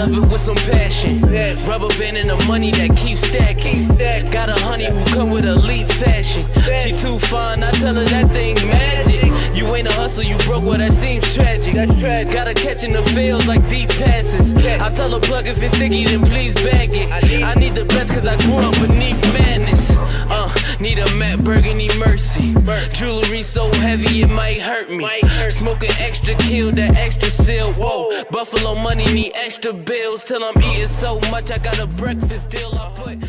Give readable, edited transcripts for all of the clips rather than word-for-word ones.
love it with some passion. Rubber band and the money that keeps stacking. Got a honey who come with elite fashion. She too fine, I tell her that thing magic. You ain't a hustler, you broke, well that seems tragic. Gotta catch in the field like deep passes. I tell her plug if it's sticky, then please bag it. I need the best cause I grew up beneath madness. Need a Matt Burgundy Mercy. Jewelry so heavy it might hurt me. Smoking extra kill, that extra seal. Whoa, Buffalo money need extra bills. Till I'm eating so much I got a breakfast deal. I put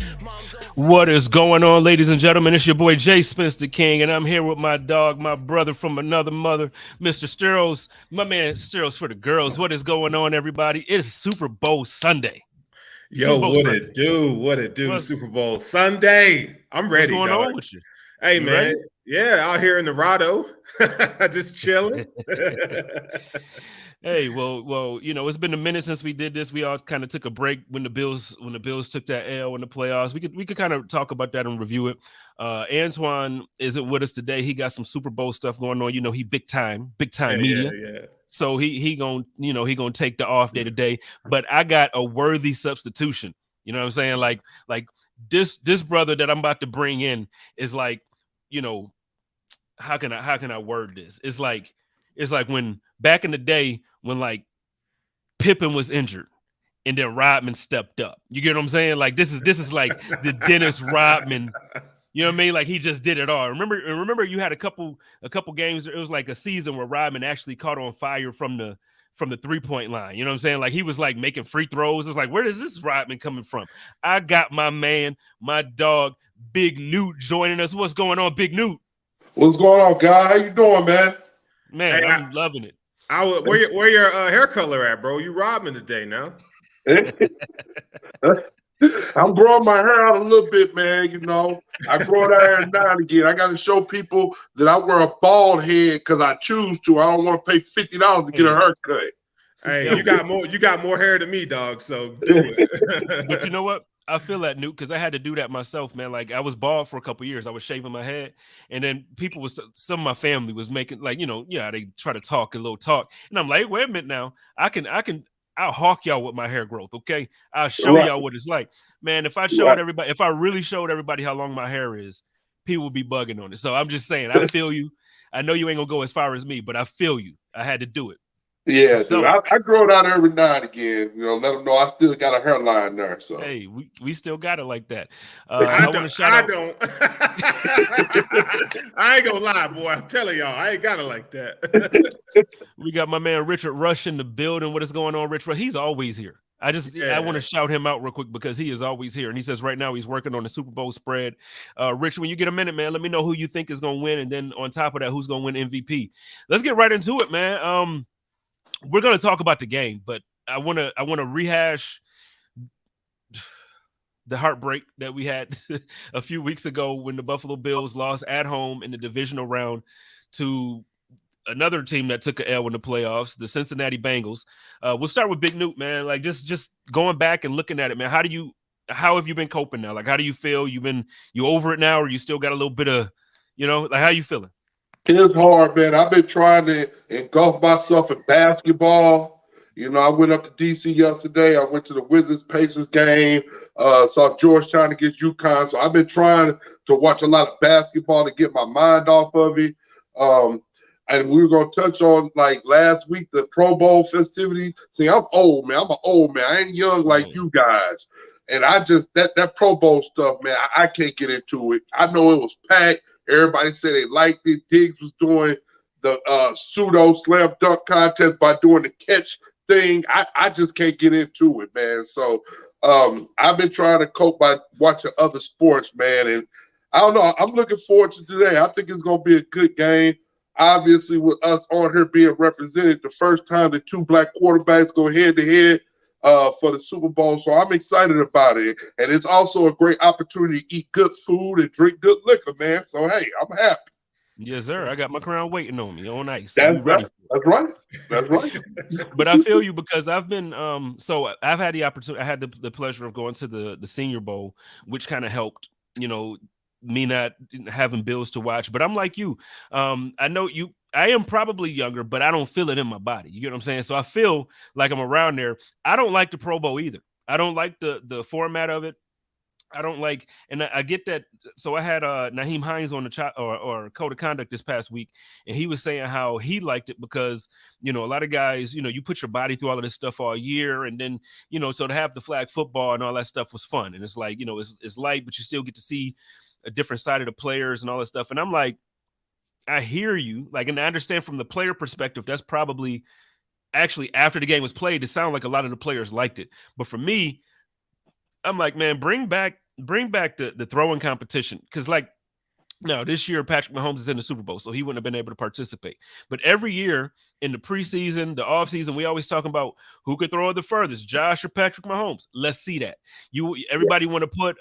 What is going on, ladies and gentlemen? It's your boy Jay Spencer King, and I'm here with my dog, my brother from another mother, Mr. Sterles, my man Sterles for the girls. What is going on, everybody? It's Super Bowl Sunday. Yo, what it do? What it do? Super Bowl Sunday. I'm ready. What's going dog. on with you? Hey, You man. ready? Yeah, out here in Dorado, just chilling. Hey, well, you know, it's been a minute since we did this. We all kind of took a break when the Bills took that L in the playoffs. We could kind of talk about that and review it. Antoine isn't with us today. He got some Super Bowl stuff going on. You know, he big time media. Yeah. So he gonna take the off day today. But I got a worthy substitution. You know what I'm saying? Like this brother that I'm about to bring in is like, you know, how can I word this? It's like when back in the day when like Pippen was injured and then Rodman stepped up. You get what I'm saying? Like this is like the Dennis Rodman. You know what I mean? Like he just did it all. Remember you had a couple games. It was like a season where Rodman actually caught on fire from the 3-point line. You know what I'm saying? Like he was like making free throws. It's like, where is this Rodman coming from? I got my man, my dog, Big Newt joining us. What's going on, Big Newt? What's going on, guy? How you doing, man? Man, Hey, I'm loving it. Where your hair color at, bro? You Rodman today now. I'm growing my hair out a little bit, man. You know, I grow that hair now and again. I got to show people that I wear a bald head because I choose to. I don't want to pay $50 to get a haircut. Hey, you got more hair than me, dog. So do it. But you know what? I feel that, Newt, because I had to do that myself, man. Like I was bald for a couple years. I was shaving my head, and then some of my family was making like, they try to talk a little talk, and I'm like, wait a minute now, I'll hawk y'all with my hair growth, okay? I'll show y'all what it's like, man. If I really showed everybody how long my hair is, people would be bugging on it. So I'm just saying, I feel you. I know you ain't gonna go as far as me, but I feel you. I had to do it. Yeah, So, dude, I grow it out every now and again. You know, let them know I still got a hairline there. So hey, we still got it like that. I don't. I ain't gonna lie, boy. I'm telling y'all, I ain't got it like that. We got my man Richard Rush in the building. What is going on, Richard? He's always here. I want to shout him out real quick because he is always here. And he says right now he's working on the Super Bowl spread. Richard, when you get a minute, man, let me know who you think is going to win. And then on top of that, who's going to win MVP. Let's get right into it, man. We're going to talk about the game, but I want to rehash the heartbreak that we had a few weeks ago when the Buffalo Bills lost at home in the divisional round to another team that took an L in the playoffs, the Cincinnati Bengals. We'll start with Big Newt, man. Like just going back and looking at it, man. How have you been coping now? Like, how do you feel? You over it now, or you still got a little bit of, like, how you feeling? it's hard, man. I've been trying to engulf myself in basketball. You know, I went up to DC yesterday. I went to the Wizards Pacers game. Saw Georgetown against UConn. So I've been trying to watch a lot of basketball to get my mind off of it. And we were going to touch on, like, last week, the Pro Bowl festivities. See, I'm old, man. I'm an old man. I ain't young like you guys. And I just, that Pro Bowl stuff, man, I can't get into it. I know it was packed. Everybody said they liked it. Diggs was doing the pseudo slam dunk contest by doing the catch thing. I just can't get into it, man. So I've been trying to cope by watching other sports, man. And I don't know. I'm looking forward to today. I think it's going to be a good game. Obviously, with us on here being represented, the first time the two black quarterbacks go head-to-head for the Super Bowl. So I'm excited about it. And it's also a great opportunity to eat good food and drink good liquor, man. So, hey, I'm happy. Yes, sir. I got my crown waiting on me on ice. That's right. That's right. That's right. But I feel you because I've been so I've had the opportunity. I had the pleasure of going to the Senior Bowl, which kind of helped, me not having Bills to watch. But I'm like you. I know you. I am probably younger, but I don't feel it in my body. You get what I'm saying? So I feel like I'm around there. I don't like the Pro Bowl either. I don't like the format of it. I don't like, and I get that. So I had Naheem Hines on the or code of conduct this past week, and he was saying how he liked it because, you know, a lot of guys, you know, you put your body through all of this stuff all year, and then, you know, so to have the flag football and all that stuff was fun. And it's like, you know, it's light, but you still get to see a different side of the players and all that stuff. And I'm like, I hear you, like, and I understand from the player perspective, that's probably actually after the game was played, it sounded like a lot of the players liked it. But for me, I'm like, man, bring back the throwing competition. Because, like, now this year Patrick Mahomes is in the Super Bowl, so he wouldn't have been able to participate. But every year in the preseason, the offseason, we always talking about who could throw it the furthest, Josh or Patrick Mahomes. Let's see that. Everybody want to put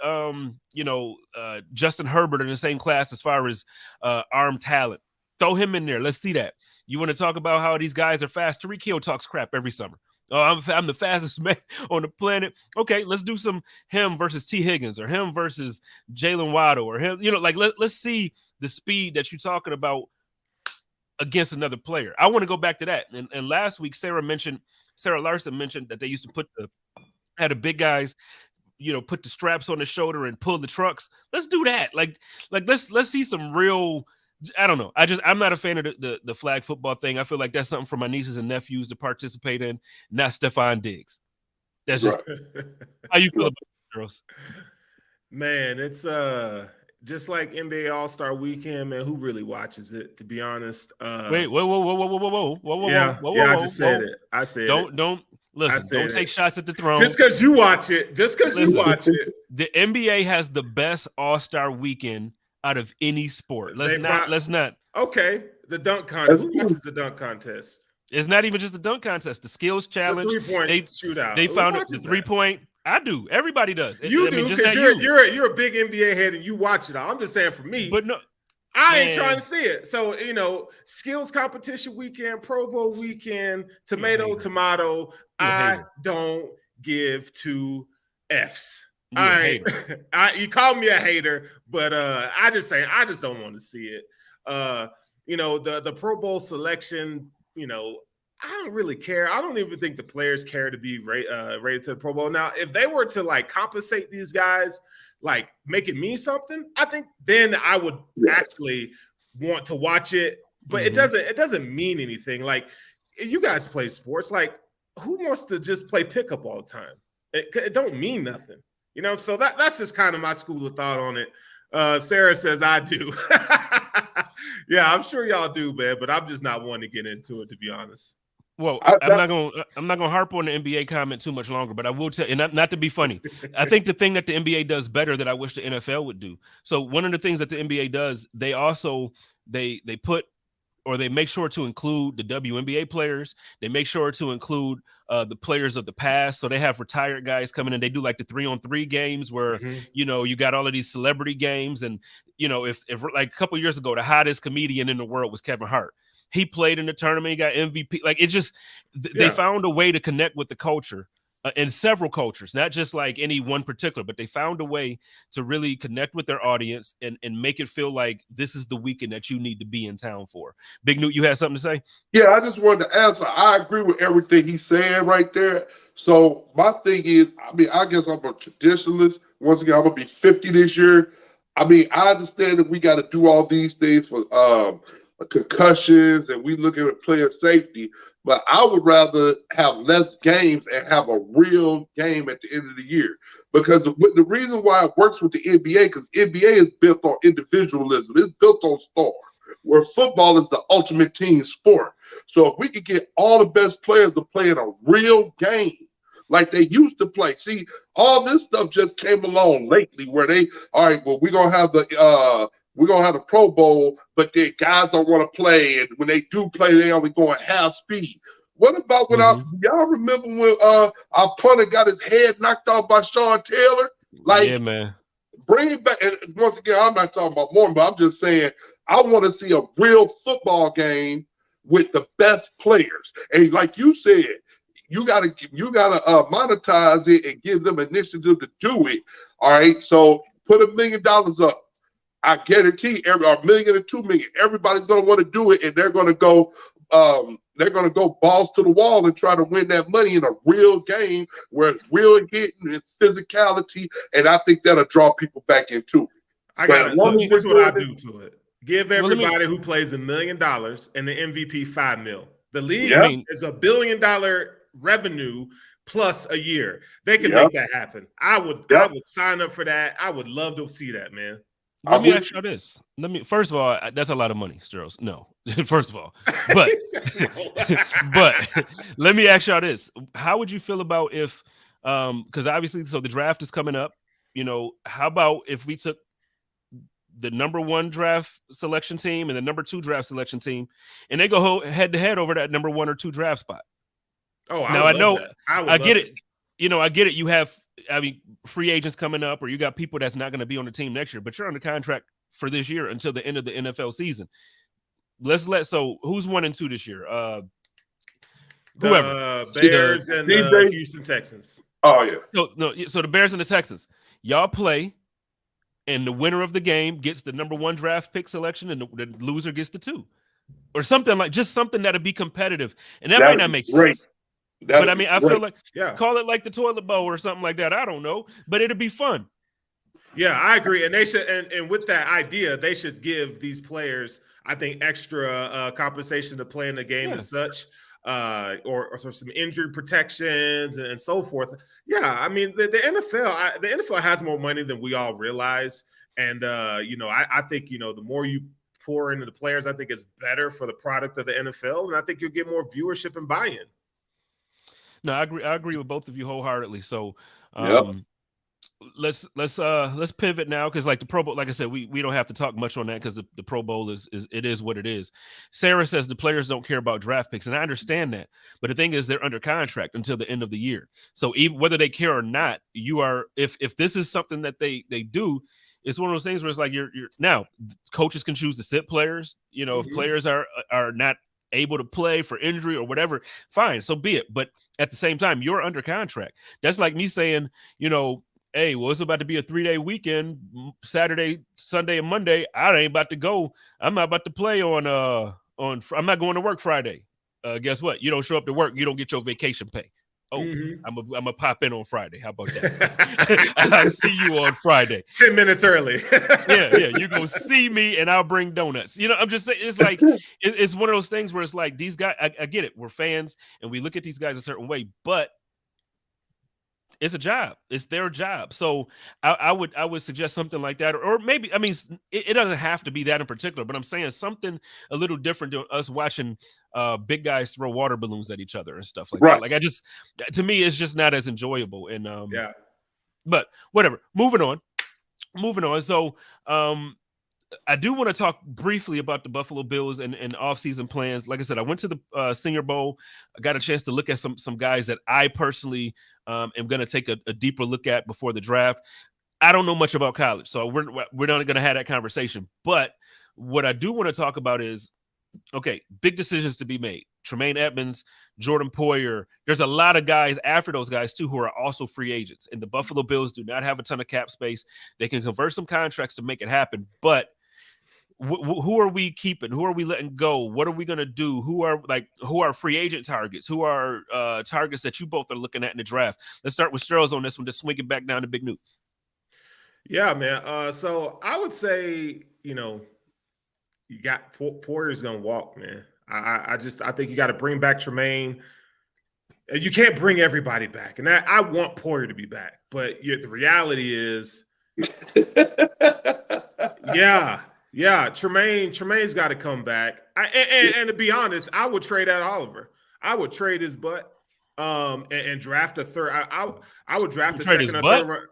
Justin Herbert in the same class as far as arm talent. Throw him in there. Let's see that. You want to talk about how these guys are fast? Tyreek Hill talks crap every summer. Oh, I'm the fastest man on the planet. Okay, let's do some him versus T. Higgins or him versus Jalen Waddle or him. You know, like let's see the speed that you're talking about against another player. I want to go back to that. And last week, Sarah Larson mentioned that they used to had the big guys, you know, put the straps on the shoulder and pull the trucks. Let's do that. Like let's see some real. I don't know. I'm not a fan of the flag football thing. I feel like that's something for my nieces and nephews to participate in, not Stephon Diggs. That's just how you feel about it, girls. Man, it's just like NBA All-Star Weekend, man. Who really watches it? To be honest. Wait, whoa! I just said it. I said don't listen. Don't take shots at the throne. Just because you watch it. The NBA has the best All-Star Weekend out of any sport. Let's not. Okay, the dunk contest. Who watches the dunk contest? It's not even just the dunk contest. The skills challenge. The 3-point shootout. They found it. The 3-point. I do. Everybody does. You do because you're a big NBA head and you watch it all. I'm just saying for me. But no, I ain't trying to see it. So, you know, skills competition weekend, Pro Bowl weekend, tomato. I don't give two Fs. You call me a hater, but I just don't want to see it. You know, the Pro Bowl selection, you know, I don't really care. I don't even think the players care to be rated to the Pro Bowl. Now, if they were to like compensate these guys, like make it mean something, I think then I would actually want to watch it. But it doesn't mean anything. Like, you guys play sports. Like, who wants to just play pickup all the time? It don't mean nothing. You know, so that's just kind of my school of thought on it. Sarah says I do. Yeah, I'm sure y'all do, man, but I'm just not one to get into it, to be honest. Well, I'm not gonna harp on the NBA comment too much longer, but I will tell, and not to be funny. I think the thing that the NBA does better that I wish the NFL would do. So one of the things that the NBA does, they also they put, or they make sure to include the WNBA players. They make sure to include the players of the past. So they have retired guys coming in. They do like the 3-on-3 games where, you know, you got all of these celebrity games. And, you know, if like a couple years ago, the hottest comedian in the world was Kevin Hart. He played in the tournament. He got MVP. Like, it just, they found a way to connect with the culture. In several cultures, not just like any one particular, but they found a way to really connect with their audience and make it feel like this is the weekend that you need to be in town for. Big Newt, you had something to say? Yeah, I just wanted to answer. I agree with everything he's saying right there. So my thing is, I mean, I guess I'm a traditionalist. Once again, I'm going to be 50 this year. I mean, I understand that we got to do all these things for concussions and we looking at player safety, but I would rather have less games and have a real game at the end of the year. Because the reason why it works with the NBA, because NBA is built on individualism. It's built on stars, where football is the ultimate team sport. So if we could get all the best players to play in a real game like they used to play. See, all this stuff just came along lately where all right, well, we're going to have the Pro Bowl, but the guys don't want to play, and when they do play, they only go at half speed. What about when y'all remember when our punter got his head knocked off by Sean Taylor? Like, yeah, man. Bring it back. And once again, I'm not talking about Mormon, but I'm just saying I want to see a real football game with the best players. And like you said, you gotta monetize it and give them initiative to do it. All right, so put $1 million up. I guarantee a million and 2 million, everybody's going to want to do it, and they're going to go balls to the wall and try to win that money in a real game where it's real hitting and physicality, and I think that'll draw people back into it. That's what I do to it. Give everybody who plays $1 million and the MVP $5 million. The league is $1 billion revenue plus a year. They can make that happen. I would sign up for that. I would love to see that, man. Let me ask you this. First of all, that's a lot of money, Sterls. No, first of all, but let me ask y'all this: how would you feel about if, because obviously, so the draft is coming up. How about if we took the number 1 draft selection team and the number 2 draft selection team, and they go head to head over that number 1 or 2 draft spot? Oh, now I know, I get it. I get it. You have, free agents coming up, or you got people that's not going to be on the team next year, but you're under contract for this year until the end of the NFL season. So who's 1 and 2 this year? Whoever. Bears and the Houston Texans. Oh yeah. So the Bears and the Texans, y'all play, and the winner of the game gets the number 1 draft pick selection, and the loser gets the 2, or something just something that'll be competitive, and that might not make sense. But I feel like call it like the toilet bowl or something like that. I don't know, but it'll be fun. Yeah, I agree. And they should, and with that idea, they should give these players, I think, extra compensation to play in the game as such, or some injury protections and so forth. Yeah, the NFL has more money than we all realize, and I think the more you pour into the players, I think it's better for the product of the NFL, and I think you'll get more viewership and buy-in. No, I agree with both of you wholeheartedly. So let's pivot now, because like the Pro Bowl, like I said, we don't have to talk much on that, because the Pro Bowl is what it is. Sarah says the players don't care about draft picks, and I understand that, but the thing is, they're under contract until the end of the year. So even whether they care or not, you are, if this is something that they do, it's one of those things where it's like you're now coaches can choose to sit players. If players are not able to play for injury or whatever, fine, so be it. But at the same time, you're under contract. That's like me saying, hey, well, it's about to be a 3-day weekend, Saturday, Sunday, and Monday. I ain't about to go. I'm not about to play on I'm not going to work Friday. Guess what? You don't show up to work, you don't get your vacation pay. Oh, I'm gonna pop in on Friday. How about that? I'll see you on Friday. 10 minutes early. yeah. You're gonna see me, and I'll bring donuts. I'm just saying, it's like it's one of those things where it's like these guys. I get it. We're fans, and we look at these guys a certain way, but it's a job. It's their job. So I would suggest something like that, or maybe, it doesn't have to be that in particular, but I'm saying something a little different than us watching big guys throw water balloons at each other and stuff like that. Like to me, it's just not as enjoyable. And but whatever. Moving on. So I do want to talk briefly about the Buffalo Bills and offseason plans. Like I said, I went to the Senior Bowl. I got a chance to look at some guys that I personally am going to take a deeper look at before the draft. I don't know much about college, so we're not going to have that conversation. But what I do want to talk about is, okay, big decisions to be made. Tremaine Edmonds, Jordan Poyer. There's a lot of guys after those guys, too, who are also free agents. And the Buffalo Bills do not have a ton of cap space. They can convert some contracts to make it happen. But who are we keeping? Who are we letting go? What are we going to do? Who are free agent targets? Who are targets that you both are looking at in the draft? Let's start with Sterls on this one, just swing it back down to Big Newt. Yeah, man. So I would say, you got Poyer's going to walk, man. I think you got to bring back Tremaine. You can't bring everybody back. And I want Poyer to be back. But the reality is, yeah, Tremaine's got to come back. And to be honest, I would trade out Oliver. I would trade his butt and draft a third. I would draft a second or third round.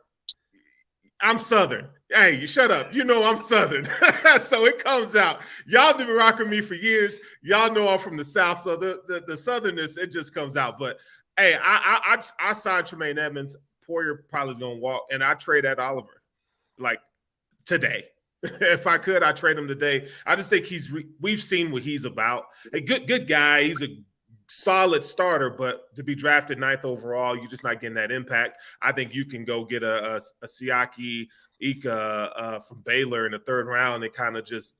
I'm Southern. Hey, you shut up. I'm Southern. So it comes out. Y'all been rocking me for years. Y'all know I'm from the South. So the Southernness, it just comes out. But, hey, I signed Tremaine Edmonds. Poyer probably is going to walk. And I trade at Oliver, like, today. If I could, I'd trade him today. I just think we've seen what he's about. A good guy. He's a solid starter, but to be drafted 9th overall, you're just not getting that impact. I think you can go get a Siaki Ika from Baylor in the 3rd round and kind of just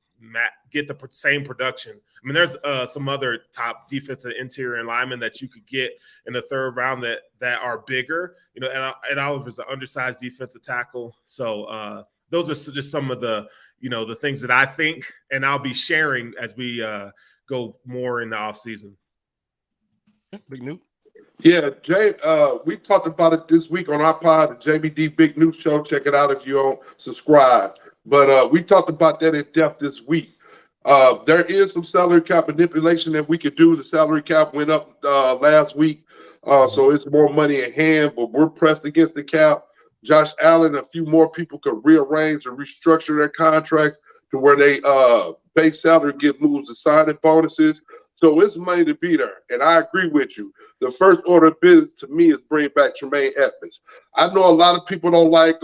get the same production. I mean, there's some other top defensive interior linemen that you could get in the 3rd round that are bigger. You know, and Oliver's an undersized defensive tackle. So those are just some of the, you know, the things that I think, and I'll be sharing as we go more in the offseason. Big Newt. Yeah, Jay, we talked about it this week on our pod, the JBD Big News Show. Check it out if you don't subscribe. But we talked about that in depth this week. There is some salary cap manipulation that we could do. The salary cap went up last week, so it's more money in hand, but we're pressed against the cap. Josh Allen, a few more people could rearrange and restructure their contracts to where they base salary get moves to signing bonuses. So it's money to be there. And I agree with you. The first order of business to me is bring back Tremaine Edmonds. I know a lot of people don't like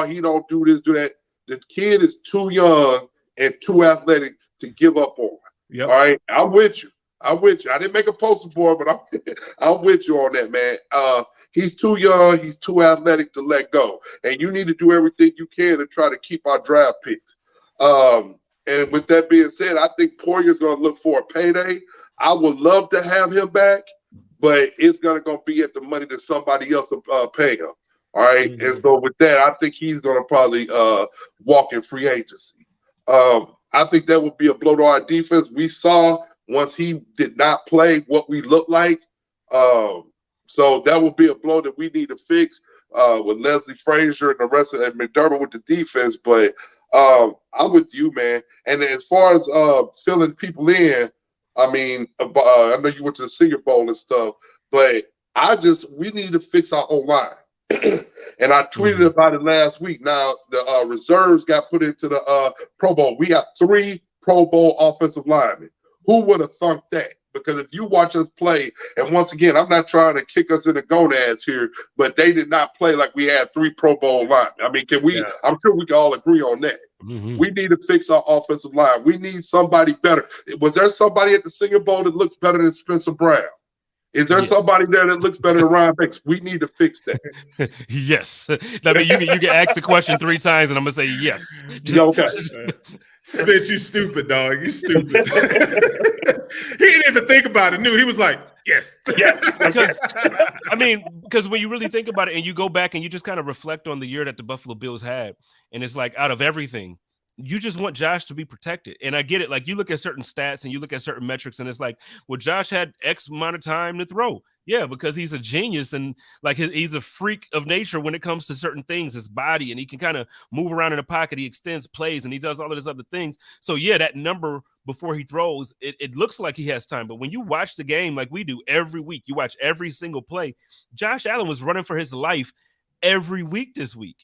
he don't do this, do that. The kid is too young and too athletic to give up on. Yep. All right. I'm with you. I didn't make a poster board, but I'm with you on that, man. He's too young. He's too athletic to let go. And you need to do everything you can to try to keep our draft picks. And with that being said, I think Poyer's going to look for a payday. I would love to have him back, but it's going to be at the money that somebody else will pay him. All right. Mm-hmm. And so with that, I think he's going to probably walk in free agency. I think that would be a blow to our defense. We saw once he did not play what we looked like. So that would be a blow that we need to fix with Leslie Frazier and the rest of McDermott with the defense. But I'm with you, man. And as far as filling people in, I mean, I know you went to the Senior Bowl and stuff, but we need to fix our O-line. And I tweeted about it last week. Now, the reserves got put into the Pro Bowl. We got 3 Pro Bowl offensive linemen. Who would have thunk that? Because if you watch us play, and once again, I'm not trying to kick us in the gonads here, but they did not play like we had 3 Pro Bowl linemen. I mean, can we? Yeah. I'm sure we can all agree on that. Mm-hmm. We need to fix our offensive line. We need somebody better. Was there somebody at the Senior Bowl that looks better than Spencer Brown? Is there somebody there that looks better than Ryan Banks? We need to fix that. Yes. I mean, you can ask the question 3 times, and I'm gonna say yes. Okay. Spence, you stupid, dog. You stupid. He didn't even think about it. Knew he was like, yes. Yeah. Because when you really think about it, and you go back and you just kind of reflect on the year that the Buffalo Bills had, and it's like out of everything, you just want Josh to be protected. And I get it. Like, you look at certain stats and you look at certain metrics, and it's like, well, Josh had X amount of time to throw. Yeah, because he's a genius, and like he's a freak of nature when it comes to certain things, his body, and he can kind of move around in the pocket. He extends plays, and he does all of these other things. So yeah, that number before he throws, it looks like he has time. But when you watch the game like we do every week, you watch every single play, Josh Allen was running for his life every week this week.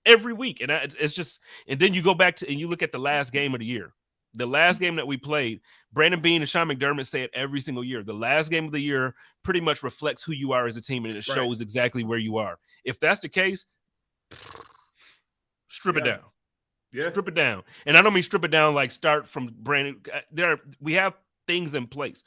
Every week. And it's just, and then you go back to, and you look at the last game of the year, the last game that we played. Brandon Beane and Sean McDermott say it every single year. The last game of the year pretty much reflects who you are as a team, and it shows exactly where you are. If that's the case, strip it down. Yeah. Strip it down. And I don't mean strip it down like start from Brandon. We have things in place.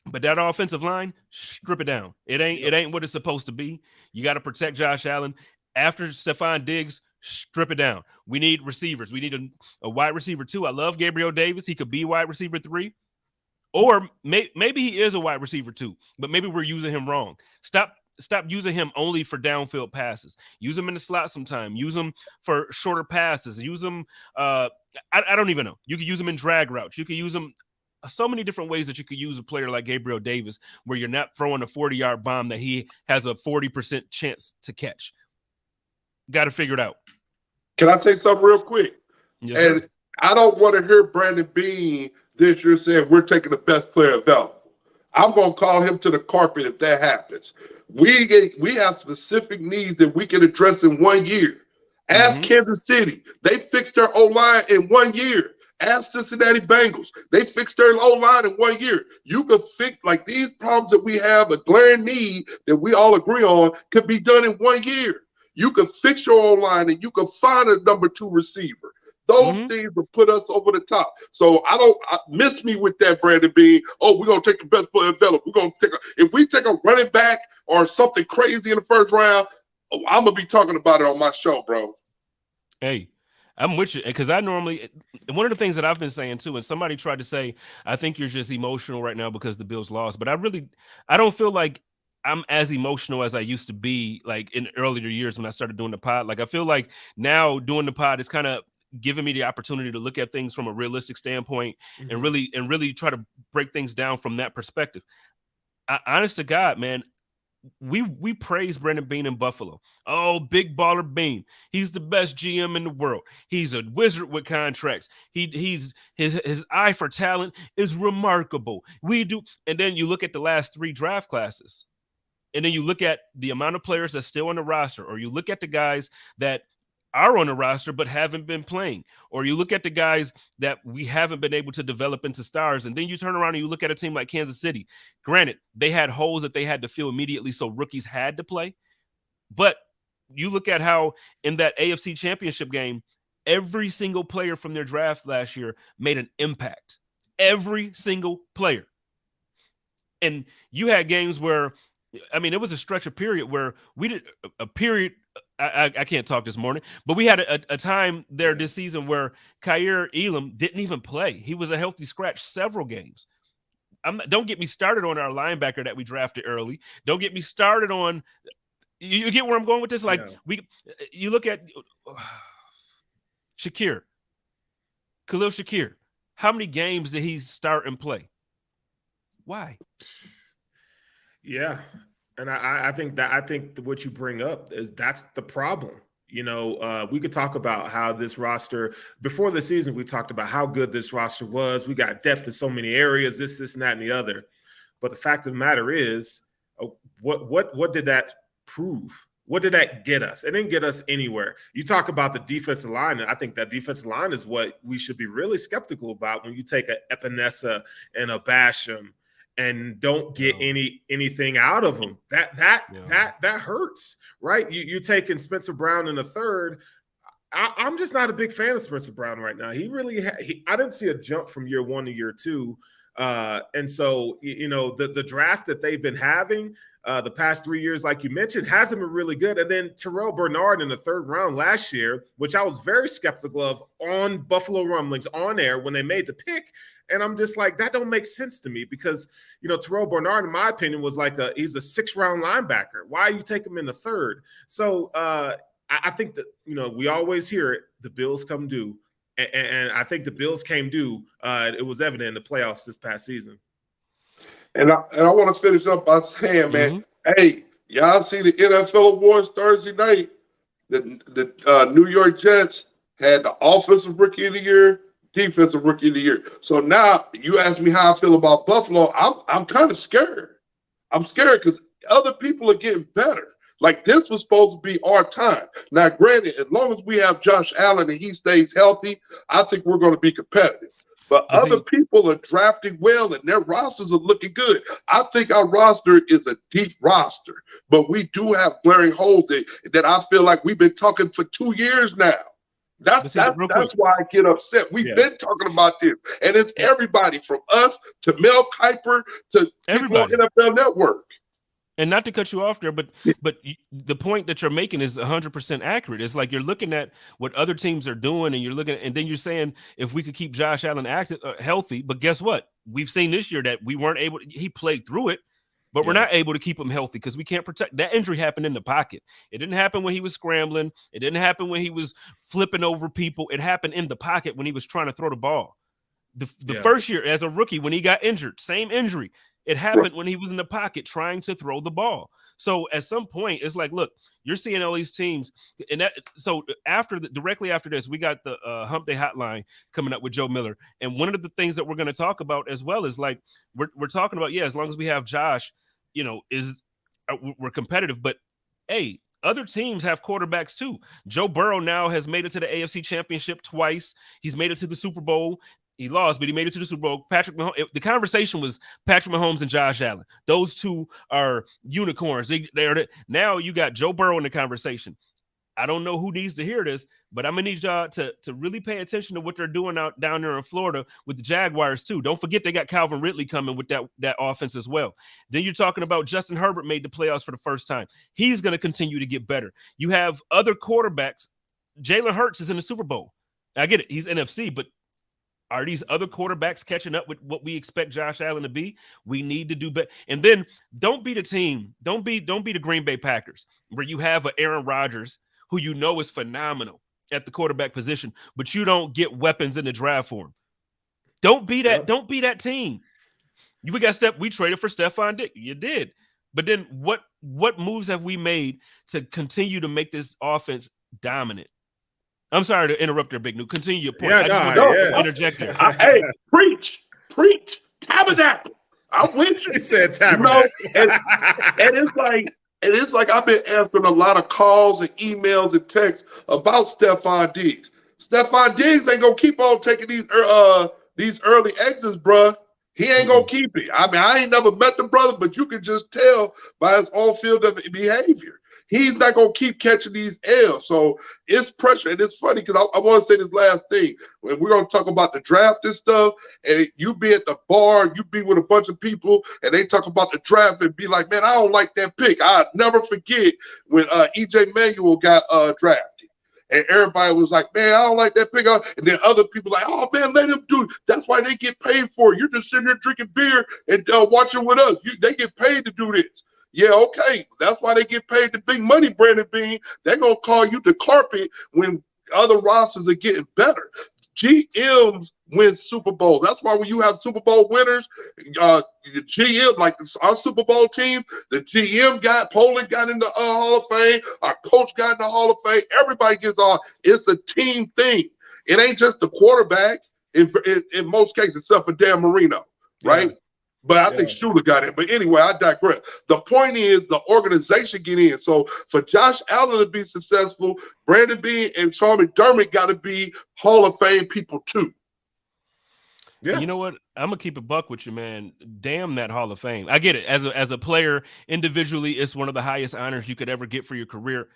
But that offensive line, strip it down. It ain't what it's supposed to be. You got to protect Josh Allen. After Stephon Diggs, strip it down. We need receivers. We need a wide receiver 2. I love Gabriel Davis. He could be wide receiver 3. Or maybe he is a wide receiver 2, but maybe we're using him wrong. Stop using him only for downfield passes. Use him in the slot sometime. Use him for shorter passes. Use him, I don't even know. You can use him in drag routes. You can use him so many different ways that you could use a player like Gabriel Davis, where you're not throwing a 40-yard bomb that he has a 40% chance to catch. Got to figure it out. Can I say something real quick? Yes, and sir. I don't want to hear Brandon Beane this year saying we're taking the best player available. I'm going to call him to the carpet if that happens. We have specific needs that we can address in 1 year. Ask Kansas City. They fixed their O-line in 1 year. Ask Cincinnati Bengals. They fixed their O-line in 1 year. You could fix, like, these problems that we have, a glaring need that we all agree on, could be done in 1 year. You can fix your O-line and you can find a number 2 receiver. Those things will put us over the top. So miss me with that, Brandon Bean. Oh, we're gonna take the best player available. If we take a running back or something crazy in the first round, I'm gonna be talking about it on my show, bro. Hey, I'm with you, because one of the things that I've been saying too, and somebody tried to say, I think you're just emotional right now because the Bills lost, but I don't feel like I'm as emotional as I used to be, like in earlier years when I started doing the pod. Like I feel like now doing the pod is kind of giving me the opportunity to look at things from a realistic standpoint and really try to break things down from that perspective. Honest to God, man, we praise Brandon Bean in Buffalo. Oh, big baller Bean. He's the best GM in the world. He's a wizard with contracts. His eye for talent is remarkable. And then you look at the last 3 draft classes. And then you look at the amount of players that's still on the roster, or you look at the guys that are on the roster but haven't been playing, or you look at the guys that we haven't been able to develop into stars, and then you turn around and you look at a team like Kansas City. Granted, they had holes that they had to fill immediately, so rookies had to play. But you look at how in that AFC Championship game, every single player from their draft last year made an impact. Every single player. And you had games where, I mean, it was a stretch of period where we did a period. I can't talk this morning, but we had a time there this season where Kaiir Elam didn't even play. He was a healthy scratch several games. Don't get me started on our linebacker that we drafted early. Don't get me started on. You get where I'm going with this? Like you look at Khalil Shakir. How many games did he start and play? Why? Yeah. And I think what you bring up that's the problem. You know, we could talk about how this roster before the season, we talked about how good this roster was. We got depth in so many areas, this, and that, and the other. But the fact of the matter is, what did that prove? What did that get us? It didn't get us anywhere. You talk about the defensive line, and I think that defensive line is what we should be really skeptical about when you take a Epinesa and a Basham and don't get anything out of them. That hurts, right? You're taking Spencer Brown in the third. I'm just not a big fan of Spencer Brown right now. He really I didn't see a jump from year 1 to year 2. And so, you know, the draft that they've been having the past 3 years, like you mentioned, hasn't been really good. And then Terrell Bernard in the 3rd round last year, which I was very skeptical of on Buffalo Rumblings on air when they made the pick. And I'm just like, that don't make sense to me because, you know, Terrell Bernard, in my opinion, was like he's a 6th-round linebacker. Why you take him in the 3rd? So I think that, you know, we always hear it, the Bills come due. And I think the Bills came due. It was evident in the playoffs this past season. And I want to finish up by saying, man, hey, y'all see the NFL awards Thursday night? The New York Jets had the offensive rookie of the year, defensive rookie of the year. So now you ask me how I feel about Buffalo. I'm kind of scared. I'm scared because other people are getting better. Like this was supposed to be our time. Now, granted, as long as we have Josh Allen and he stays healthy, I think we're going to be competitive. But other people are drafting well and their rosters are looking good. I think our roster is a deep roster, but we do have glaring holes that I feel like we've been talking for 2 years now. That's why I get upset. We've been talking about this, and it's everybody from us to Mel Kiper to everybody on NFL Network. And not to cut you off there, but the point that you're making is 100% accurate. It's like you're looking at what other teams are doing, and you're looking, and then you're saying if we could keep Josh Allen healthy. But guess what? We've seen this year that we weren't able. He played through it, but we're not able to keep him healthy because we can't protect. That injury happened in the pocket. It didn't happen when he was scrambling. It didn't happen when he was flipping over people. It happened in the pocket when he was trying to throw the ball. The first year as a rookie when he got injured, same injury. It happened when he was in the pocket trying to throw the ball. So at some point, it's like, look, you're seeing all these teams, and that. So directly after this, we got the Hump Day Hotline coming up with Joe Miller, and one of the things that we're going to talk about as well is like we're talking about, as long as we have Josh, you know, we're competitive. But hey, other teams have quarterbacks too. Joe Burrow now has made it to the AFC Championship twice. He's made it to the Super Bowl. He lost, but he made it to the Super Bowl. Patrick Mahomes. The conversation was Patrick Mahomes and Josh Allen. Those two are unicorns. Now you got Joe Burrow in the conversation. I don't know who needs to hear this, but I'm gonna need y'all to really pay attention to what they're doing down there in Florida with the Jaguars too. Don't forget they got Calvin Ridley coming with that offense as well. Then you're talking about Justin Herbert made the playoffs for the first time. He's gonna continue to get better. You have other quarterbacks. Jalen Hurts is in the Super Bowl. I get it, he's NFC, but are these other quarterbacks catching up with what we expect Josh Allen to be? We need to do better. And then don't be the team. Don't be the Green Bay Packers where you have an Aaron Rodgers who you know is phenomenal at the quarterback position, but you don't get weapons in the draft for him. Don't be that. Yep. Don't be that team. We traded for Stephon Diggs. You did. But then what moves have we made to continue to make this offense dominant? I'm sorry to interrupt there, Big New. Continue your point. I just want to interject there. Hey, preach. Tabernacle. I'm with you. He said tabernacle. And it's like I've been answering a lot of calls and emails and texts about Stephon Diggs. Stephon Diggs ain't gonna keep on taking these early exits, bruh. He ain't gonna keep it. I mean, I ain't never met the brother, but you can just tell by his on-field behavior. He's not going to keep catching these L's. So it's pressure. And it's funny because I want to say this last thing. When we're going to talk about the draft and stuff, and you be at the bar, you be with a bunch of people, and they talk about the draft and be like, man, I don't like that pick. I'll never forget when E.J. Manuel got drafted. And everybody was like, man, I don't like that pick. And then other people like, oh, man, let him do it. That's why they get paid for it. You're just sitting there drinking beer and watching with us. They get paid to do this. Yeah, okay. That's why they get paid the big money, Brandon Bean. They're going to call you the carpet when other rosters are getting better. GMs win Super Bowl. That's why when you have Super Bowl winners, the GM, like our Super Bowl team, the GM Poland got in the Hall of Fame. Our coach got in the Hall of Fame. Everybody gets on. It's a team thing. It ain't just the quarterback in most cases, except for Dan Marino, right? Yeah. But I think Shula got it. But anyway, I digress. The point is the organization get in. So for Josh Allen to be successful, Brandon Bean and Sean McDermott got to be Hall of Fame people too. Yeah. You know what? I'm going to keep a buck with you, man. Damn that Hall of Fame. I get it. As a player, individually, it's one of the highest honors you could ever get for your career.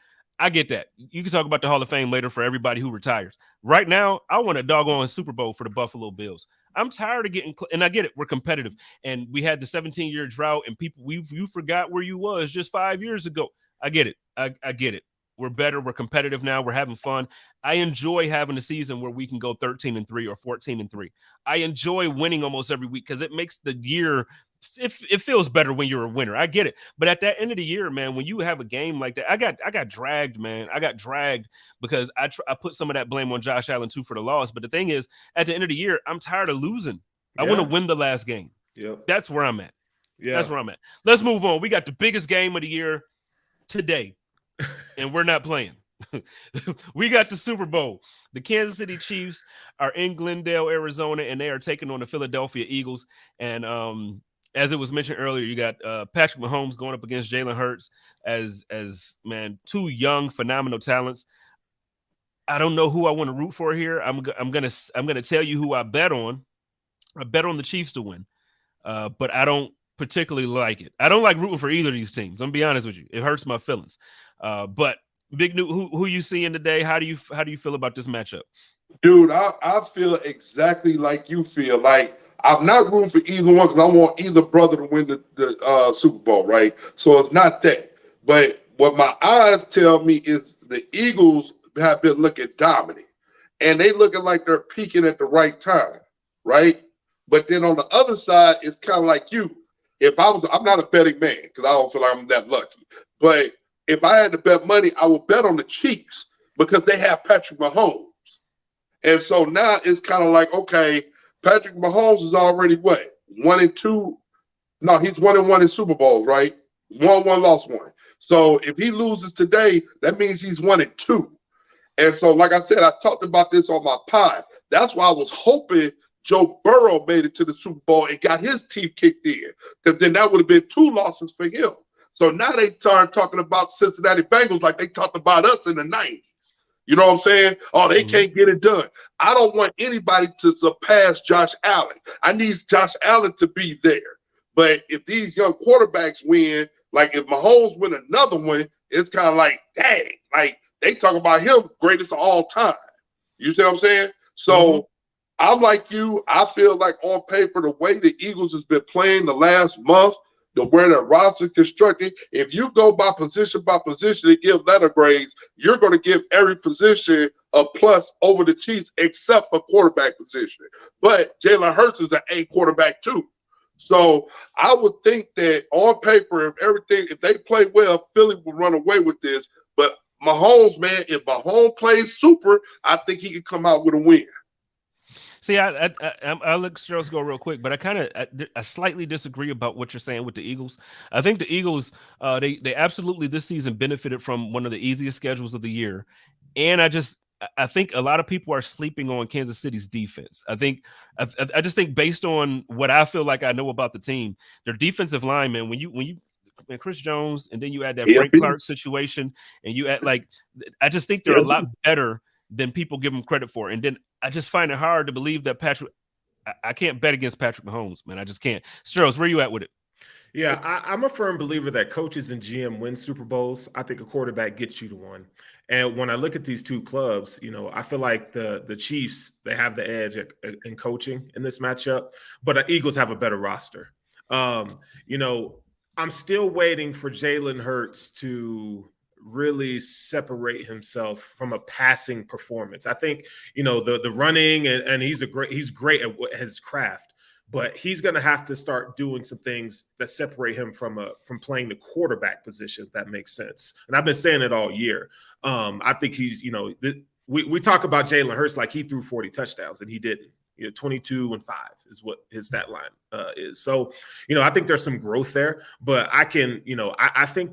I get that. You can talk about the Hall of Fame later for everybody who retires. Right now, I want a doggone Super Bowl for the Buffalo Bills. I'm tired of getting – and I get it. We're competitive. And we had the 17-year drought, and people you forgot where you was just 5 years ago. I get it. I get it. We're better. We're competitive now. We're having fun. I enjoy having a season where we can go 13-3 or 14-3. I enjoy winning almost every week because it makes the year – it feels better when you're a winner. I get it. But at that end of the year, man, when you have a game like that, I got dragged, man. I got dragged because I put some of that blame on Josh Allen too for the loss. But the thing is, at the end of the year, I'm tired of losing. I want to win the last game. Yep. That's where I'm at. Yeah. That's where I'm at. Let's move on. We got the biggest game of the year today, and we're not playing. We got the Super Bowl. The Kansas City Chiefs are in Glendale, Arizona, and they are taking on the Philadelphia Eagles. And as it was mentioned earlier, you got Patrick Mahomes going up against Jalen Hurts as man, two young, phenomenal talents. I don't know who I want to root for here. I'm gonna tell you who I bet on. I bet on the Chiefs to win, but I don't particularly like it. I don't like rooting for either of these teams. I'm gonna be honest with you. It hurts my feelings. But Big New, who you seeing today? How do you feel about this matchup? Dude, I feel exactly like you feel. Like I'm not rooting for either one because I want either brother to win the Super Bowl, right? So it's not that. But what my eyes tell me is the Eagles have been looking dominant, and they looking like they're peaking at the right time, right? But then on the other side, it's kind of like you. I'm not a betting man because I don't feel like I'm that lucky. But if I had to bet money, I would bet on the Chiefs because they have Patrick Mahomes. And so now it's kind of like, okay, Patrick Mahomes is already what? 1-2? No, he's 1-1 in Super Bowls, right? 1-1, lost 1. So if he loses today, that means he's 1-2. And so, like I said, I talked about this on my pod. That's why I was hoping Joe Burrow made it to the Super Bowl and got his teeth kicked in, because then that would have been 2 losses for him. So now they start talking about Cincinnati Bengals like they talked about us in the 90s. You know what I'm saying? Oh, they can't get it done. I don't want anybody to surpass Josh Allen. I need Josh Allen to be there. But if these young quarterbacks win, like if Mahomes win another one, it's kind of like, dang, like they talk about him greatest of all time. You see what I'm saying? So I'm like you. I feel like on paper, the way the Eagles has been playing the last month, the way the roster is constructed, if you go by position and give letter grades, you're going to give every position a plus over the Chiefs except for quarterback position. But Jalen Hurts is an A quarterback too. So I would think that on paper, if they play well, Philly will run away with this. But Mahomes, man, if Mahomes plays super, I think he can come out with a win. See, I'll let Sterles go real quick, but I slightly disagree about what you're saying with the Eagles. I think the Eagles, they absolutely this season benefited from one of the easiest schedules of the year, and I think a lot of people are sleeping on Kansas City's defense. I just think based on what I feel like I know about the team, their defensive linemen, when you Chris Jones, and then you add that Frank Clark situation, and you add I just think they're a lot better than people give them credit for. And then I just find it hard to believe that I can't bet against Patrick Mahomes, man. I just can't. Sterles, where you at with it? Yeah, I'm a firm believer that coaches and GM win Super Bowls. I think a quarterback gets you to one. And when I look at these two clubs, I feel like the Chiefs, they have the edge in coaching in this matchup, but the Eagles have a better roster. I'm still waiting for Jalen Hurts to really separate himself from a passing performance. I think, the running and he's great at his craft, but he's going to have to start doing some things that separate him from playing the quarterback position, if that makes sense. And I've been saying it all year. I think he's, we talk about Jalen Hurts like he threw 40 touchdowns and he didn't. 22-5 is what his stat line is. So, I think there's some growth there, but I think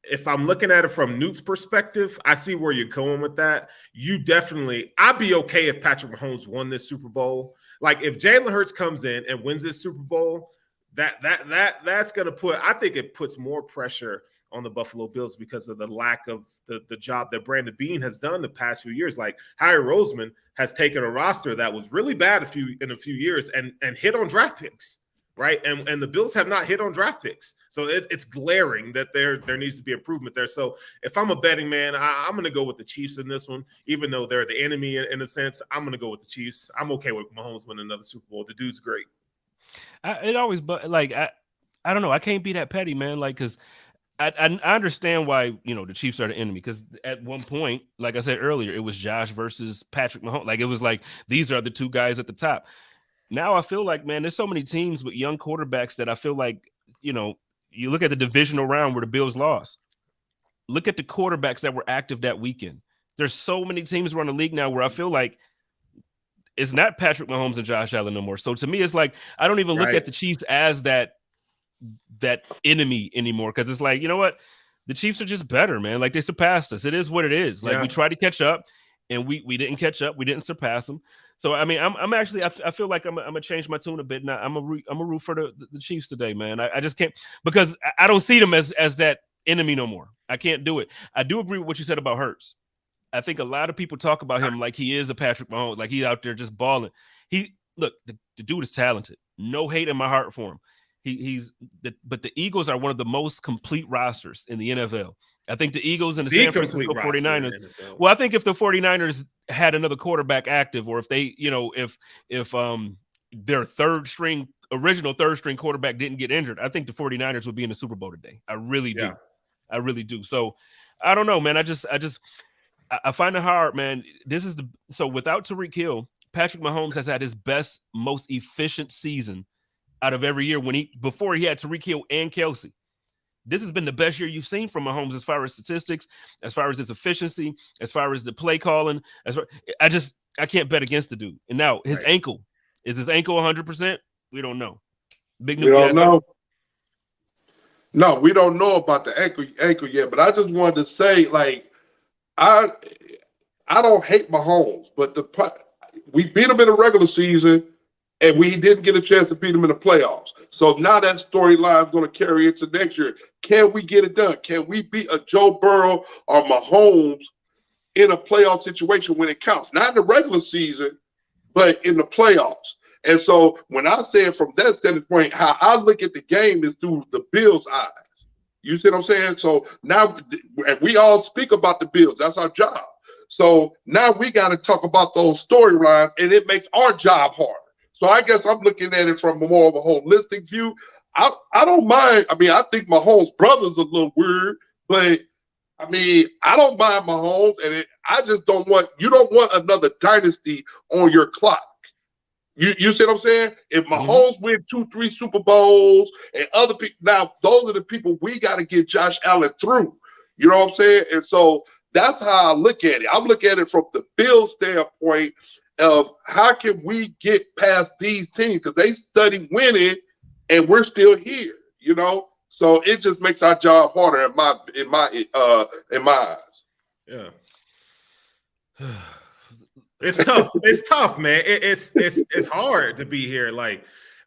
if I'm looking at it from Newt's perspective, I see where you're going with that. I'd be okay if Patrick Mahomes won this Super Bowl. Like if Jalen Hurts comes in and wins this Super Bowl, that's going to I think it puts more pressure on the Buffalo Bills because of the lack of the job that Brandon Beane has done the past few years. Like Harry Roseman has taken a roster that was really bad in a few years and hit on draft picks. Right. And the Bills have not hit on draft picks. So it's glaring that there needs to be improvement there. So if I'm a betting man, I'm going to go with the Chiefs in this one, even though they're the enemy in a sense. I'm going to go with the Chiefs. I'm okay with Mahomes winning another Super Bowl. The dude's great. I don't know. I can't be that petty, man. Like, because I understand why, the Chiefs are the enemy. Because at one point, like I said earlier, it was Josh versus Patrick Mahomes. Like, it was like, these are the two guys at the top. Now I feel like, man, there's so many teams with young quarterbacks that I feel like, you look at the divisional round where the Bills lost. Look at the quarterbacks that were active that weekend. There's so many teams around the league now where I feel like it's not Patrick Mahomes and Josh Allen no more. So to me, it's like I don't even look at the Chiefs as that enemy anymore, because it's like, you know what? The Chiefs are just better, man. Like they surpassed us. It is what it is. Like we tried to catch up. And we didn't catch up. We didn't surpass them. So I mean, I'm actually I feel like I'm gonna change my tune a bit now. I'm a root for the Chiefs today, man. I just can't, because I don't see them as that enemy no more. I can't do it. I do agree with what you said about Hurts. I think a lot of people talk about him like he is a Patrick Mahomes, like he's out there just balling. The dude is talented. No hate in my heart for him. But the Eagles are one of the most complete rosters in the NFL. I think the Eagles and the San Francisco 49ers. Well, I think if the 49ers had another quarterback active, or if they, if their original third string quarterback didn't get injured, I think the 49ers would be in the Super Bowl today. I really do. I really do. So I don't know, man. I find it hard, man. So without Tyreek Hill, Patrick Mahomes has had his best, most efficient season out of every year before he had Tyreek Hill and Kelsey. This has been the best year you've seen from Mahomes as far as statistics, as far as his efficiency, as far as the play calling. I can't bet against the dude. And now his ankle, is his ankle 100%? We don't know. We don't know. No, we don't know about the ankle yet. But I just wanted to say, like, I don't hate Mahomes, but we beat him in the regular season. And we didn't get a chance to beat them in the playoffs. So now that storyline is going to carry into next year. Can we get it done? Can we beat a Joe Burrow or Mahomes in a playoff situation when it counts? Not in the regular season, but in the playoffs. And so when I say it from that standpoint, how I look at the game is through the Bills' eyes. You see what I'm saying? So now, and we all speak about the Bills. That's our job. So now we got to talk about those storylines, and it makes our job harder. So I guess I'm looking at it from more of a holistic view. I don't mind. I mean, I think Mahomes' brother's a little weird, but I mean, I don't mind Mahomes, and I just don't want – you don't want another dynasty on your clock. You see what I'm saying? If Mahomes win 2-3 Super Bowls and other people – now, those are the people we got to get Josh Allen through. You know what I'm saying? And so that's how I look at it. I look at it from the Bills standpoint of how can we get past these teams because they study winning and we're still here, you know? So it just makes our job harder in my eyes. Yeah. It's tough. It's tough, man. It's hard to be here. Like,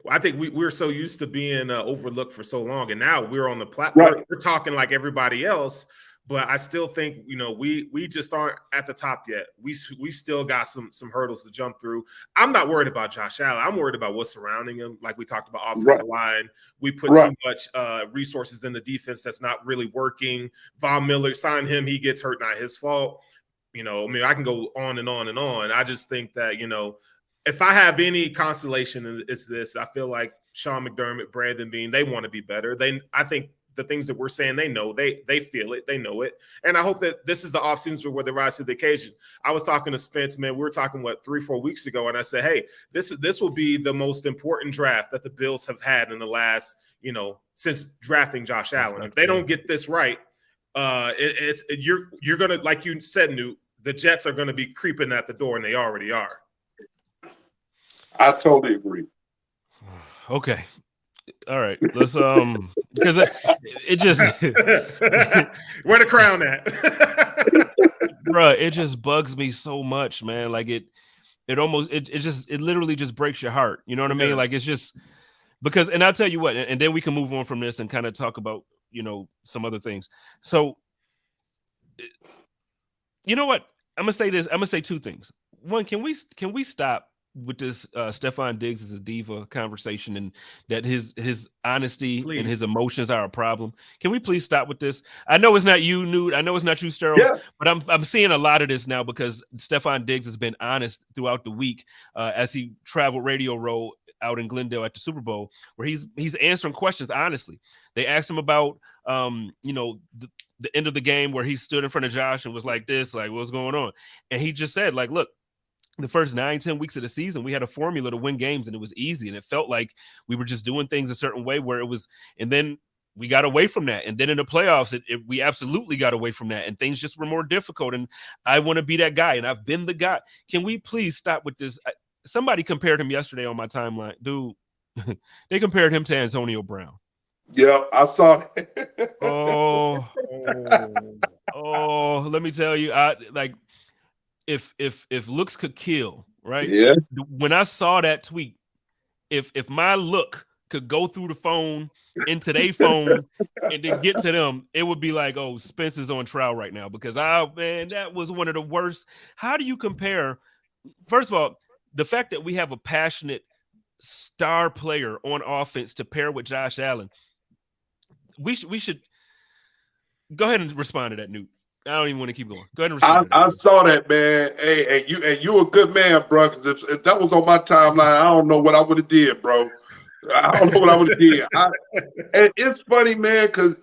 I think we're so used to being overlooked for so long, and now we're on the platform. Right. We're talking like everybody else, but I still think we just aren't at the top yet. We still got some hurdles to jump through. I'm not worried about Josh Allen. I'm worried about what's surrounding him. Like we talked about offensive line. We put too much resources in the defense that's not really working. Von Miller, sign him. He gets hurt, not his fault. I mean, I can go on and on and on. I just think that, if I have any consolation, it's this. I feel like Sean McDermott, Brandon Beane, they want to be better. I think the things that we're saying, they know, they feel it, they know it. And I hope that this is the offseason where they rise to the occasion. I was talking to Spence, man, we were talking, 3-4 weeks ago, and I said, hey, this will be the most important draft that the Bills have had in the last, since drafting Josh Allen. If they don't get this right, you're gonna, like you said, Newt, the Jets are gonna be creeping at the door, and they already are. I totally agree. Okay. All right. Let's because it just where the crown at? Bruh, it just bugs me so much, man. Like it literally just breaks your heart. You know what I mean? Like it's just because, and I'll tell you what, and then we can move on from this and kind of talk about, some other things. So you know what? I'm gonna say this. I'm gonna say two things. One, can we stop with this Stefon Diggs is a diva conversation and that his honesty and his emotions are a problem? Can we please stop with this? I know it's not you, Newt. I know it's not you, Steros, but I'm seeing a lot of this now because Stefon Diggs has been honest throughout the week as he traveled Radio Row out in Glendale at the Super Bowl, where he's answering questions honestly. They asked him about the end of the game where he stood in front of Josh and was like this, like what's going on, and he just said, like, look, the first 9-10 weeks of the season, we had a formula to win games and it was easy. And it felt like we were just doing things a certain way where it was, and then we got away from that. And then in the playoffs, we absolutely got away from that and things just were more difficult. And I want to be that guy. And I've been the guy. Can we please stop with this? Somebody compared him yesterday on my timeline. Dude, they compared him to Antonio Brown. Yeah, I saw that. Let me tell you, if looks could kill, right? Yeah. When I saw that tweet, if my look could go through the phone into their phone and then get to them, it would be like, oh, Spencer's on trial right now because that was one of the worst. How do you compare? First of all, the fact that we have a passionate star player on offense to pair with Josh Allen, we should go ahead and respond to that, Newt. I don't even want to keep going. Go ahead and respond. I saw that, man. Hey, and you a good man, bro. Because if that was on my timeline, I don't know what I would have did, bro. I don't know what I would have did. And it's funny, man, because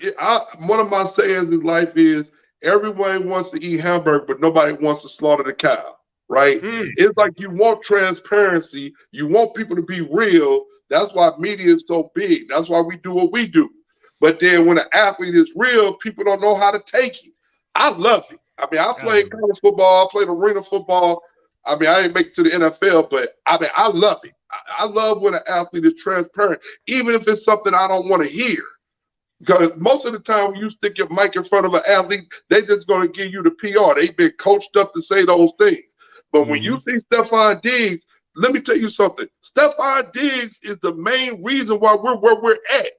one of my sayings in life is everyone wants to eat hamburger, but nobody wants to slaughter the cow, right? It's like you want transparency. You want people to be real. That's why media is so big. That's why we do what we do. But then when an athlete is real, people don't know how to take it. I love it. I mean, I played college football, I played arena football. I mean, I didn't make it to the NFL, but I love it. I love when an athlete is transparent, even if it's something I don't want to hear. Because most of the time when you stick your mic in front of an athlete, they're just going to give you the PR. They've been coached up to say those things. But when you see Stefon Diggs, let me tell you something. Stefon Diggs is the main reason why we're where we're at.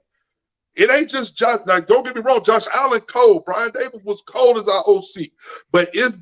It ain't just Josh. Like, don't get me wrong. Josh Allen cold. Brian Davis was cold as our OC. But it's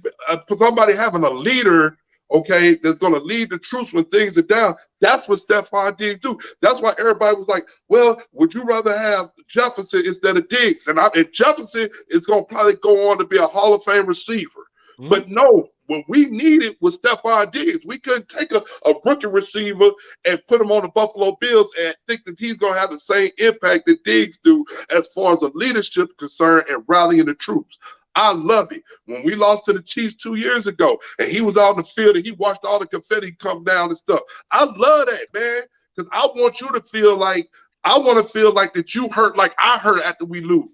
for somebody having a leader okay, that's going to lead the troops when things are down. That's what Stephon Diggs do. That's why everybody was like, well, would you rather have Jefferson instead of Diggs? And Jefferson is going to probably go on to be a Hall of Fame receiver. Mm-hmm. But no, what we needed was Stephon Diggs. We couldn't take a rookie receiver and put him on the Buffalo Bills and think that he's going to have the same impact that Diggs do as far as a leadership concern and rallying the troops. I love it. When we lost to the Chiefs 2 years ago and he was out in the field and he watched all the confetti come down and stuff, I love that, man, because I want you to feel like, I want to feel like that you hurt like I hurt after we lose.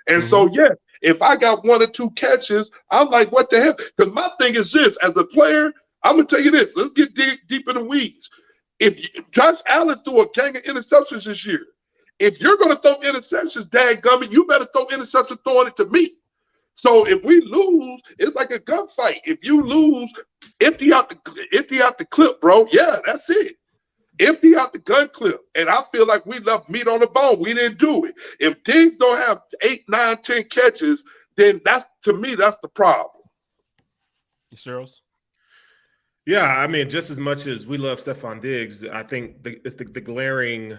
And so, yeah, if I got 1 or 2 catches, I'm like, what the hell? Because my thing is this, as a player, I'm going to tell you this. Let's get deep in the weeds. If Josh Allen threw a gang of interceptions this year, if you're going to throw interceptions, dadgummit, you better throw interceptions throwing it to me. So if we lose, it's like a gunfight. If you lose, empty out the clip, bro. Yeah, that's it. Empty out the gun clip. And I feel like we left meat on the bone. We didn't do it. If Diggs don't have 8, 9, 10 catches, then to me, that's the problem. Sterles? Yeah, I mean, just as much as we love Stephon Diggs, I think it's the glaring,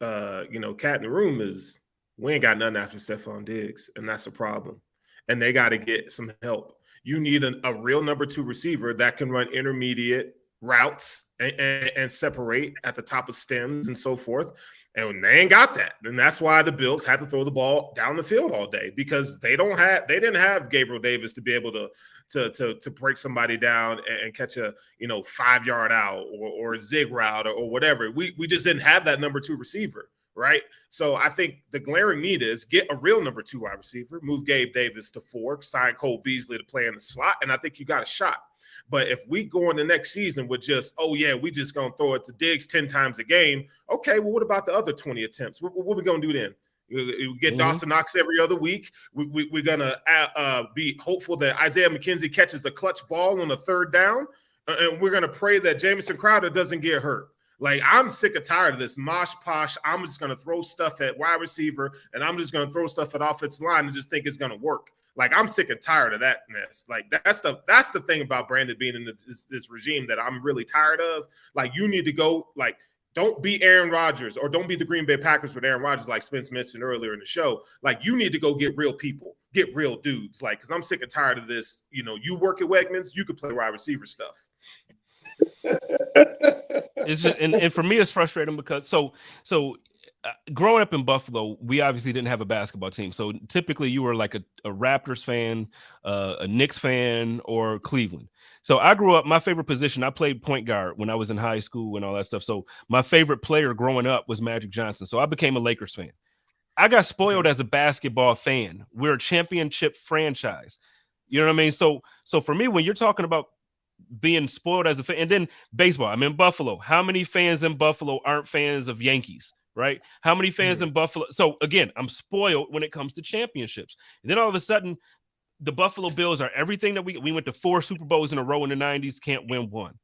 cat in the room is we ain't got nothing after Stephon Diggs, and that's a problem. And they got to get some help. You need a real number 2 receiver that can run intermediate routes and separate at the top of stems and so forth. And they ain't got that. And that's why the Bills had to throw the ball down the field all day, because they didn't have Gabriel Davis to be able to break somebody down and catch a 5-yard out or a zig route or whatever. We just didn't have that number 2 receiver. Right. So I think the glaring need is get a real number 2 wide receiver, move Gabe Davis to 4, sign Cole Beasley to play in the slot. And I think you got a shot. But if we go in the next season with just, we just going to throw it to Diggs 10 times a game. Okay, well, what about the other 20 attempts? What we going to do then? We get Dawson Knox every other week. We're going to be hopeful that Isaiah McKenzie catches a clutch ball on a 3rd down. And we're going to pray that Jamison Crowder doesn't get hurt. Like, I'm sick and tired of this mosh posh. I'm just going to throw stuff at wide receiver, and I'm just going to throw stuff at offensive line and just think it's going to work. Like, I'm sick and tired of that mess. Like, that's the thing about Brandon being in this regime that I'm really tired of. Like, you need to go, like, don't be Aaron Rodgers or don't be the Green Bay Packers with Aaron Rodgers, like Spence mentioned earlier in the show. Like, you need to go get real people, get real dudes. Like, because I'm sick and tired of this. You work at Wegmans, you could play wide receiver stuff. It's just, and for me, it's frustrating because growing up in Buffalo, we obviously didn't have a basketball team. So typically you were like a Raptors fan, a Knicks fan, or Cleveland. So I grew up, my favorite position, I played point guard when I was in high school and all that stuff. So my favorite player growing up was Magic Johnson. So I became a Lakers fan. I got spoiled as a basketball fan. We're a championship franchise. You know what I mean? So for me, when you're talking about being spoiled as a fan, and then baseball, I'm in Buffalo. How many fans in Buffalo aren't fans of Yankees, right? How many fans in Buffalo? So again, I'm spoiled when it comes to championships. And then all of a sudden, the Buffalo Bills are everything that we went to 4 Super Bowls in a row in the 90s, can't win 1.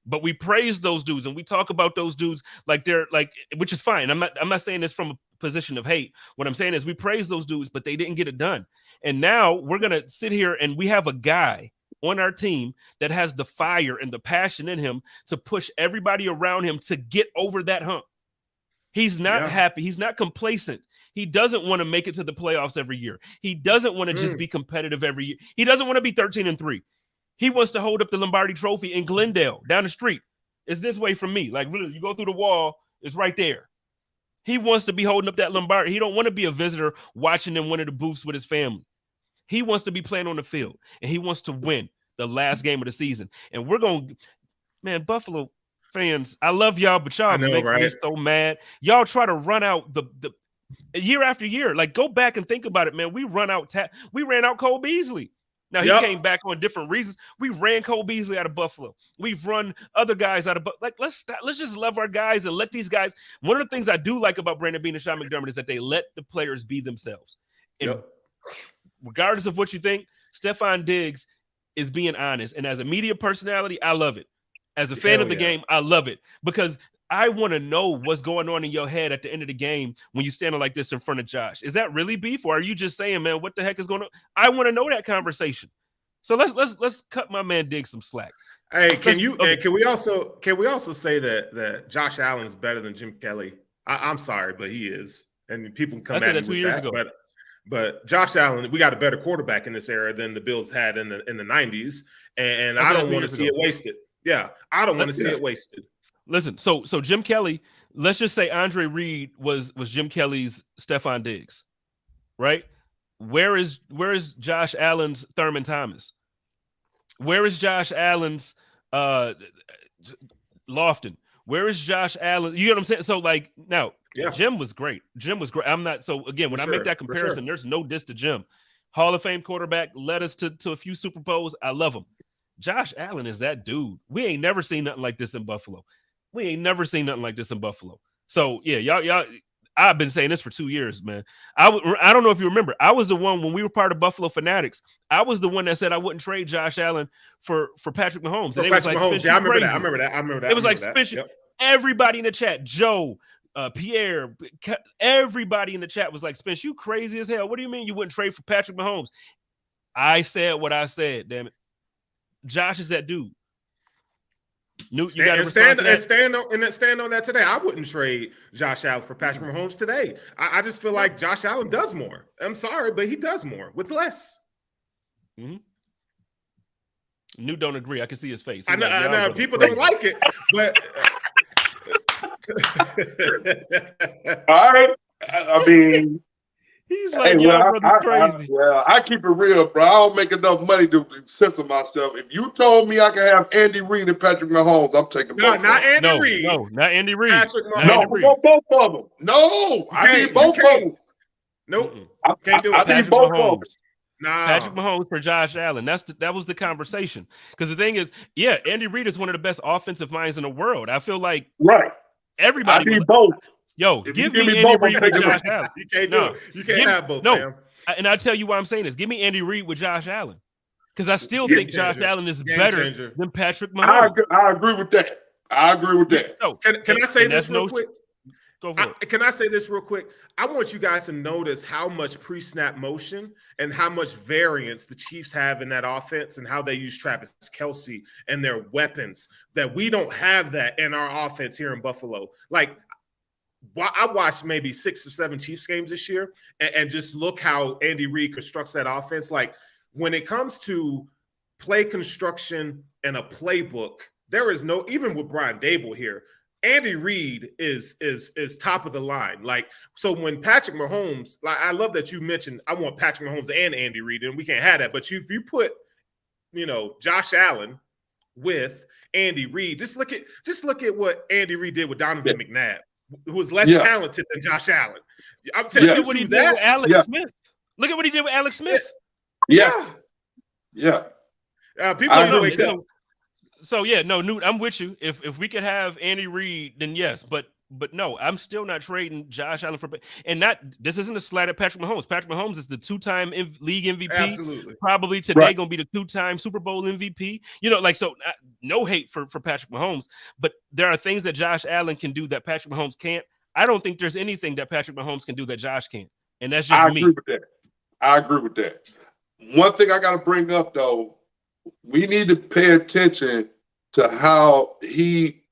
But we praise those dudes and we talk about those dudes like they're like, which is fine. I'm not saying this from a position of hate. What I'm saying is we praise those dudes, but they didn't get it done. And now we're going to sit here and we have a guy on our team that has the fire and the passion in him to push everybody around him to get over that hump. He's not happy. He's not complacent. He doesn't want to make it to the playoffs every year. He doesn't want to just be competitive every year. He doesn't want to be 13-3. He wants to hold up the Lombardi Trophy in Glendale down the street. It's this way from me. Like, really, you go through the wall, it's right there. He wants to be holding up that Lombardi. He don't want to be a visitor watching in one of the booths with his family. He wants to be playing on the field, and he wants to win the last game of the season. And we're going, man, Buffalo fans, I love y'all, but y'all make me so mad. Y'all try to run out the year after year. Like, go back and think about it, man. We ran out Cole Beasley. Now, he came back on different reasons. We ran Cole Beasley out of Buffalo. We've run other guys out of – like, let's just love our guys and let these guys – one of the things I do like about Brandon Beane and Sean McDermott is that they let the players be themselves. And regardless of what you think, Stephon Diggs is being honest. And as a media personality, I love it. As a fan of the game, I love it because I want to know what's going on in your head at the end of the game when you're standing like this in front of Josh. Is that really beef, or are you just saying, man, what the heck is going on? I want to know that conversation. So let's cut my man Diggs some slack. Hey, can we also say that Josh Allen is better than Jim Kelly? I'm sorry, but he is, and people can come at me that 2 with years that. ago. But Josh Allen, we got a better quarterback in this era than the Bills had in the 90s, and I don't want to see it wasted. Yeah, I don't want to see it wasted. Listen, so Jim Kelly, let's just say Andre Reed was Jim Kelly's Stephon Diggs, right? Where is Josh Allen's Thurman Thomas? Where is Josh Allen's Lofton? Where is Josh Allen? You know what I'm saying? So like now, Jim was great. I'm not so again when I make that comparison, there's no diss to Jim. Hall of Fame quarterback, led us to a few Super Bowls. I love him. Josh Allen is that dude. We ain't never seen nothing like this in Buffalo. So yeah, y'all. I've been saying this for 2 years, man. I don't know if you remember. I was the one when we were part of Buffalo Fanatics. I was the one that said I wouldn't trade Josh Allen for Patrick Mahomes. And it was like, Mahomes. Yeah, I remember that. It was like Spencer. Yep. Everybody in the chat, Joe, Pierre, everybody in the chat was like, Spence, you crazy as hell. What do you mean you wouldn't trade for Patrick Mahomes? I said what I said, damn it. Josh is that dude. Newt, you got to stand on that today. I wouldn't trade Josh Allen for Patrick Mahomes today. I just feel like Josh Allen does more. I'm sorry, but he does more with less. Mm-hmm. Newt don't agree. I can see his face. I know people don't like it, but all right. I mean, he's like, brother, crazy. I keep it real, bro. I don't make enough money to censor myself. If you told me I could have Andy Reid and Patrick Mahomes, I'm taking both. Not Andy Reid. No, not Andy Reid. Patrick Mahomes. No, both of them. No, I need both of them. Nope. Can't do it. I need both of them. Nah. Patrick Mahomes for Josh Allen. That was the conversation. Because the thing is, Andy Reid is one of the best offensive minds in the world. I feel like everybody. I need both. Yo, give me Andy Reid with Josh Allen. You can't do it. You can't have both. No, and I'll tell you why I'm saying this. Give me Andy Reid with Josh Allen. Because I still think Josh Allen is better than Patrick Mahomes. I agree with that. So, can I say this real quick? Go for it. Can I say this real quick? I want you guys to notice how much pre-snap motion and how much variance the Chiefs have in that offense and how they use Travis Kelce and their weapons, that we don't have that in our offense here in Buffalo. Like, I watched maybe 6 or 7 Chiefs games this year and just look how Andy Reid constructs that offense. Like, when it comes to play construction and a playbook, there is no, even with Brian Dable here, Andy Reid is top of the line. Like, so when Patrick Mahomes, like, I love that you mentioned, I want Patrick Mahomes and Andy Reid, and we can't have that. But if you put, Josh Allen with Andy Reid, just look at what Andy Reid did with Donovan McNabb, who was less talented than Josh Allen. I'm telling you what he did with Alex Smith. Look at what he did with Alex Smith. Yeah. People don't wake up. So Newt, I'm with you. If we could have Andy Reid, then yes. But no, I'm still not trading Josh Allen for. And this isn't a slight at Patrick Mahomes. Patrick Mahomes is the 2-time league MVP. Absolutely. Probably today going to be the 2-time Super Bowl MVP. No hate for Patrick Mahomes, but there are things that Josh Allen can do that Patrick Mahomes can't. I don't think there's anything that Patrick Mahomes can do that Josh can't, and that's just me. I agree with that. One thing I got to bring up though. We need to pay attention to how he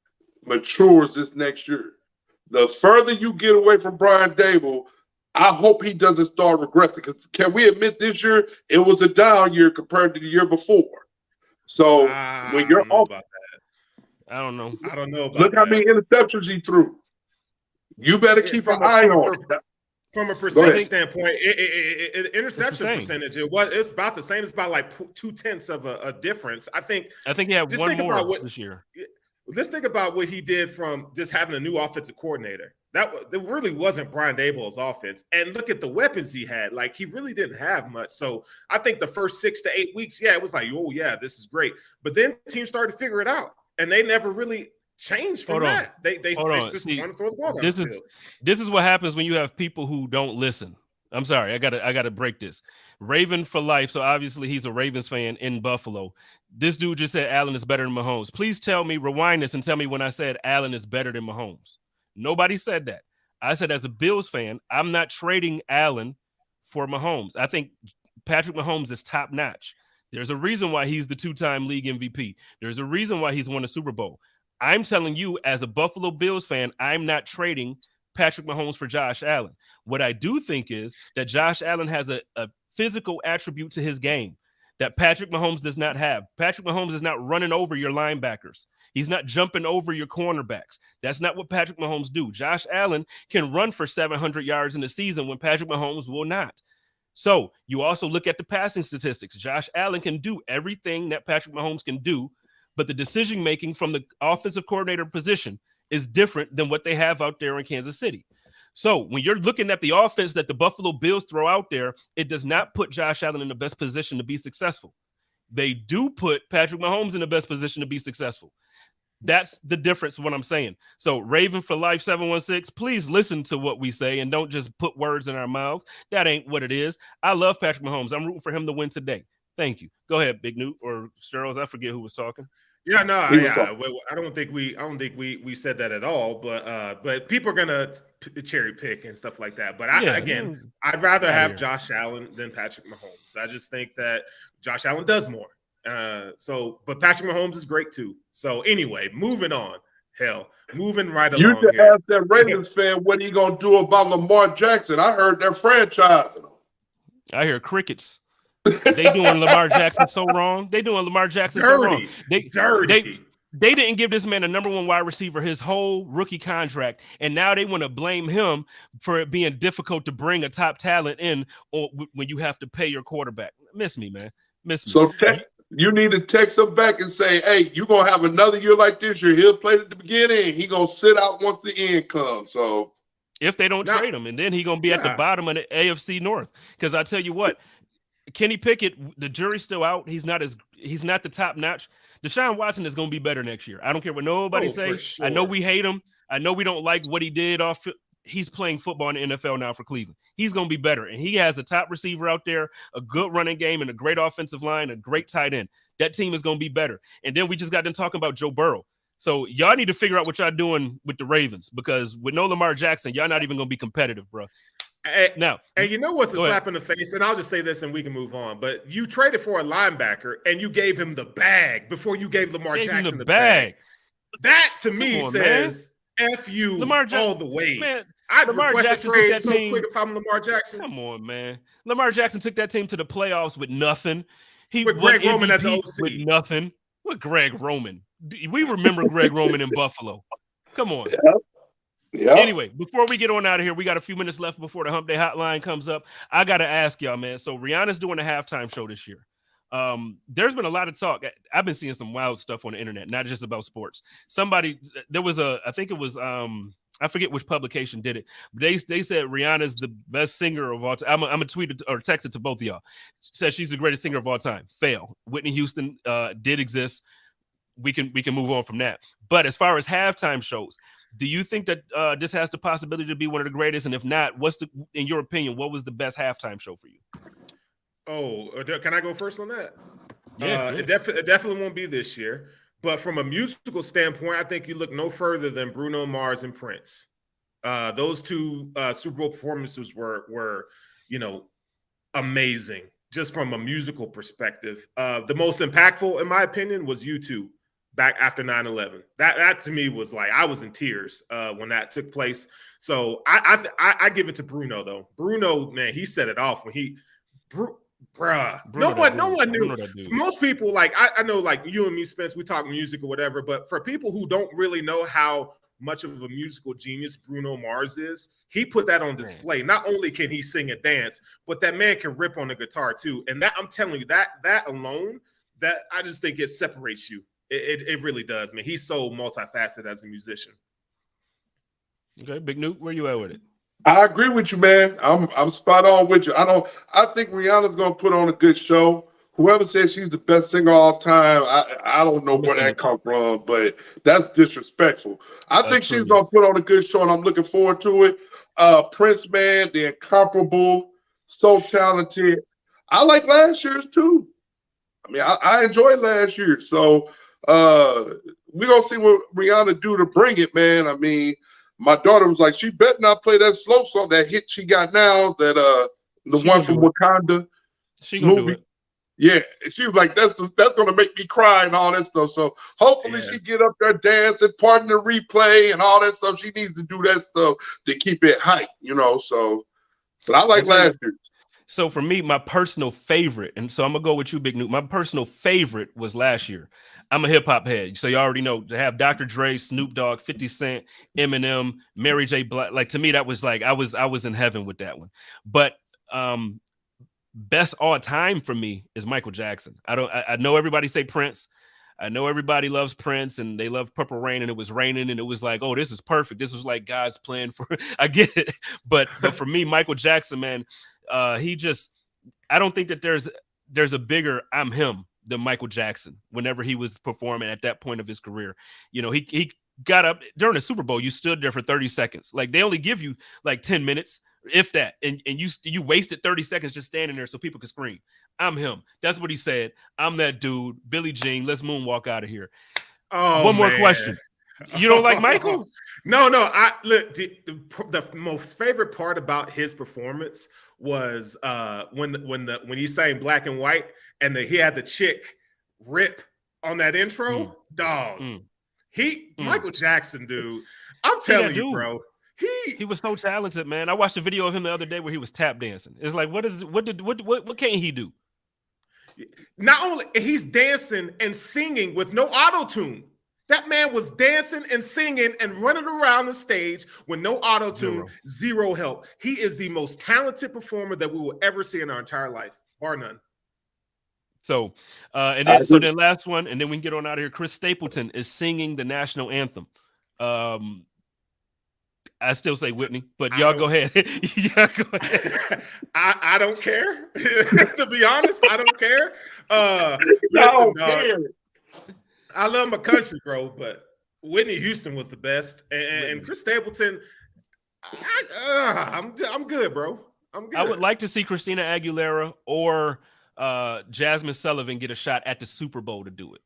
matures this next year. The further you get away from Brian Dable, I hope he doesn't start regressing. Because can we admit this year it was a down year compared to the year before? So when you're off, I don't know. Look how many interceptions he threw. You better keep an eye on it. From a percentage standpoint, interception percentage, it's about the same. It's about like 0.2 of a difference. I think he had one more this year. Let's think about what he did from just having a new offensive coordinator. That really wasn't Brian Dable's offense. And look at the weapons he had. Like, he really didn't have much. So I think the first 6 to 8 weeks, it was like, oh yeah, this is great. But then teams started to figure it out, and they never really change from that. They just want to throw the ball down the field. This is what happens when you have people who don't listen. I'm sorry, I gotta break this. Raven for life. So obviously he's a Ravens fan in Buffalo. This dude just said Allen is better than Mahomes. Please tell me, rewind this and tell me when I said Allen is better than Mahomes. Nobody said that. I said as a Bills fan, I'm not trading Allen for Mahomes. I think Patrick Mahomes is top notch. There's a reason why he's the 2-time league MVP. There's a reason why he's won a Super Bowl. I'm telling you, as a Buffalo Bills fan, I'm not trading Patrick Mahomes for Josh Allen. What I do think is that Josh Allen has a physical attribute to his game that Patrick Mahomes does not have. Patrick Mahomes is not running over your linebackers. He's not jumping over your cornerbacks. That's not what Patrick Mahomes do. Josh Allen can run for 700 yards in a season when Patrick Mahomes will not. So you also look at the passing statistics. Josh Allen can do everything that Patrick Mahomes can do, but the decision-making from the offensive coordinator position is different than what they have out there in Kansas City. So when you're looking at the offense that the Buffalo Bills throw out there, it does not put Josh Allen in the best position to be successful. They do put Patrick Mahomes in the best position to be successful. That's the difference, what I'm saying. So Raven for Life 716, please listen to what we say and don't just put words in our mouths. That ain't what it is. I love Patrick Mahomes. I'm rooting for him to win today. Thank you. Go ahead, Big Newt or Sterles. I forget who was talking. Yeah, no, yeah. I don't think we said that at all. But people are gonna cherry pick and stuff like that. But I'd rather have Josh Allen than Patrick Mahomes. I just think that Josh Allen does more. But Patrick Mahomes is great too. So anyway, moving on. Moving right along. You should ask that Ravens fan what he gonna do about Lamar Jackson. I heard they're franchising him. I hear crickets. They doing Lamar Jackson so wrong. They doing Lamar Jackson so wrong. They didn't give this man a number one wide receiver his whole rookie contract, and now they want to blame him for it being difficult to bring a top talent in, or when you have to pay your quarterback. Miss me, man. Miss me. So you need to text him back and say, "Hey, you gonna have another year like this year. He'll play at the beginning. He gonna sit out once the end comes." So if they don't trade him, and then he gonna be at the bottom of the AFC North, because I tell you what. Kenny Pickett, the jury's still out. He's not the top notch. Deshaun Watson is going to be better next year. I don't care what nobody say. Sure. I know we hate him. I know we don't like what he did off. He's playing football in the NFL now for Cleveland. He's going to be better. And he has a top receiver out there, a good running game, and a great offensive line, a great tight end. That team is going to be better. And then we just got done talking about Joe Burrow. So y'all need to figure out what y'all doing with the Ravens, because with no Lamar Jackson, y'all not even going to be competitive, bro. And you know what's a slap in the face? And I'll just say this and we can move on. But you traded for a linebacker and you gave him the bag before you gave Lamar Jackson the bag. That to me says F you all the way. Man, I'd request a trade so quick if I'm Lamar Jackson. Come on, man. Lamar Jackson took that team to the playoffs with nothing. With Greg Roman as OC. With nothing. With Greg Roman. We remember Greg Roman in Buffalo. Come on. Yeah. Yep. Anyway, before we get on out of here, we got a few minutes left before the Hump Day Hotline comes up. I got to ask y'all, man. So Rihanna's doing a halftime show this year. There's been a lot of talk. I've been seeing some wild stuff on the internet, not just about sports. There was I think it was, I forget which publication did it. But they said Rihanna's the best singer of all time. I'm going to tweet it or text it to both of y'all. Says she's the greatest singer of all time. Fail. Whitney Houston did exist. We can move on from that. But as far as halftime shows, do you think that this has the possibility to be one of the greatest? And if not, in your opinion, what was the best halftime show for you? Oh, can I go first on that? Yeah. It definitely won't be this year. But from a musical standpoint, I think you look no further than Bruno Mars and Prince. Those two Super Bowl performances were amazing, just from a musical perspective. The most impactful, in my opinion, was U2. Back after 9/11, that to me was like I was in tears when that took place. So I give it to Bruno though. Bruno, man, he set it off when no one knew. For most people, like I know, like you and me, Spence, we talk music or whatever. But for people who don't really know how much of a musical genius Bruno Mars is, he put that on display. Not only can he sing and dance, but that man can rip on the guitar too. And that I'm telling you, that alone, that I just think it separates you. It really does, man. He's so multifaceted as a musician. Okay, Big Newt, where you at with it? I agree with you, man. I'm spot on with you. I think Rihanna's gonna put on a good show. Whoever says she's the best singer of all time, I don't know where that come from, but that's disrespectful. I think she's gonna put on a good show, and I'm looking forward to it. Prince, man, the incomparable, so talented. I like last year's too. I mean, I enjoyed last year, so we're gonna see what Rihanna do to bring it, man. I mean, my daughter was like, she better not play that slow song, that hit she got now, that the one from Wakanda. She gonna do it. Yeah, she was like, that's gonna make me cry and all that stuff. So hopefully she get up there dancing, pardon the replay and all that stuff. She needs to do that stuff to keep it hype, you know. So, but I like last year. So for me, my personal favorite, and so I'm gonna go with you, Big Newt. My personal favorite was last year. I'm a hip hop head, so you already know, to have Dr. Dre, Snoop Dogg, 50 Cent, Eminem, Mary J. Blige. Like, to me, that was like I was in heaven with that one. But best all time for me is Michael Jackson. I know everybody say Prince. I know everybody loves Prince and they love Purple Rain, and it was raining and it was like, oh, this is perfect. This was like God's plan for. I get it, but for me, Michael Jackson, man, I don't think that there's a bigger I'm him than Michael Jackson. Whenever he was performing at that point of his career, you know, he got up during the Super Bowl. You stood there for 30 seconds. Like, they only give you like 10 minutes, if that, and you wasted 30 seconds just standing there so people could scream, I'm him. That's what he said. I'm that dude. Billie Jean, let's moonwalk out of here. Oh, one more question. You don't like Michael? No. I look. The most favorite part about his performance was when he sang Black and White and he had the chick rip on that intro. Dog. Michael Jackson, dude. I'm telling you, bro. He was so talented, man. I watched a video of him the other day where he was tap dancing. It's like, what can't he do? Not only he's dancing and singing with no auto-tune. That man was dancing and singing and running around the stage with no auto-tune, zero help. He is the most talented performer that we will ever see in our entire life, bar none. So, then last one, and then we can get on out of here. Chris Stapleton is singing the national anthem. I still say Whitney, but y'all go ahead. Yeah, go ahead. I don't care. To be honest, I don't care. Listen, dog, I love my country, bro, but Whitney Houston was the best, and Chris Stapleton. I'm good, bro. I'm good. I would like to see Christina Aguilera or Jasmine Sullivan get a shot at the Super Bowl to do it.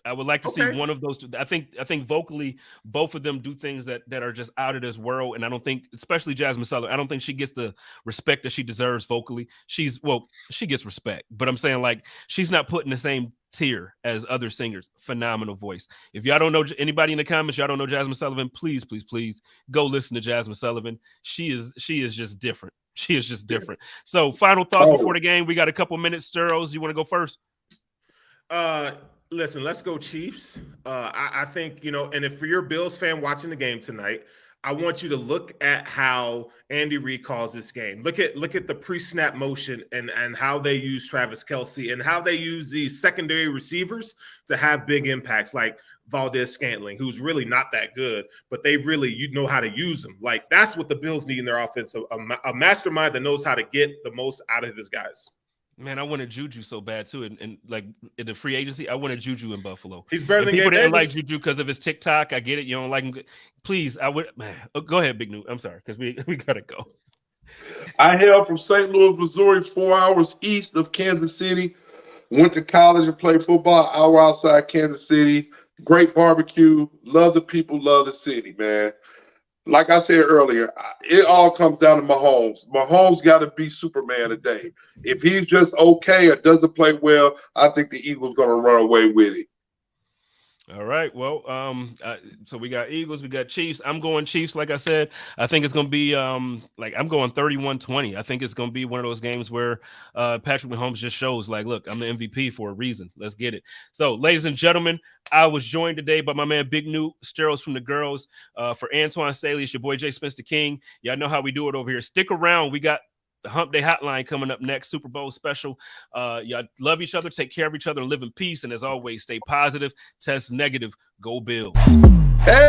I would like to see one of those two. I think vocally, both of them do things that are just out of this world. And I don't think, especially Jasmine Sullivan, I don't think she gets the respect that she deserves vocally. She gets respect, but I'm saying, like, she's not put in the same tier as other singers. Phenomenal voice. If y'all don't know anybody in the comments, y'all don't know Jasmine Sullivan, please go listen to Jasmine Sullivan. She is just different. She is just different. So final thoughts before the game. We got a couple minutes. Sturros, you want to go first? Listen, let's go Chiefs. I think, and if you're a Bills fan watching the game tonight, I want you to look at how Andy Reid calls this game. Look at the pre-snap motion and how they use Travis Kelce and how they use these secondary receivers to have big impacts, like Valdez-Scantling, who's really not that good, but they really know how to use them. Like, that's what the Bills need in their offense, a mastermind that knows how to get the most out of his guys. Man, I wanted Juju so bad too, and like in the free agency, I wanted Juju in Buffalo. He's better than people didn't like Juju because of his TikTok. I get it, you don't like him. Please, I would. Man, go ahead, Big Newt. I'm sorry, because we gotta go. I hail from St. Louis, Missouri, 4 hours east of Kansas City. Went to college and played football. An hour outside Kansas City. Great barbecue. Love the people. Love the city, man. Like I said earlier, it all comes down to Mahomes. Mahomes got to be Superman today. If he's just okay or doesn't play well, I think the Eagles going to run away with it. All right. Well, so we got Eagles, we got Chiefs. I'm going Chiefs. Like I said, I think it's going to be I'm going 31-20. I think it's going to be one of those games where Patrick Mahomes just shows, like, look, I'm the MVP for a reason. Let's get it. So, ladies and gentlemen, I was joined today by my man Big Newt, Steros from the girls. For Antoine Staley, it's your boy Jay Spencer King. Y'all know how we do it over here. Stick around. We got the Hump Day Hotline coming up next, Super Bowl special. Y'all love each other, take care of each other, and live in peace. And as always, stay positive, test negative, go Bills. Hey.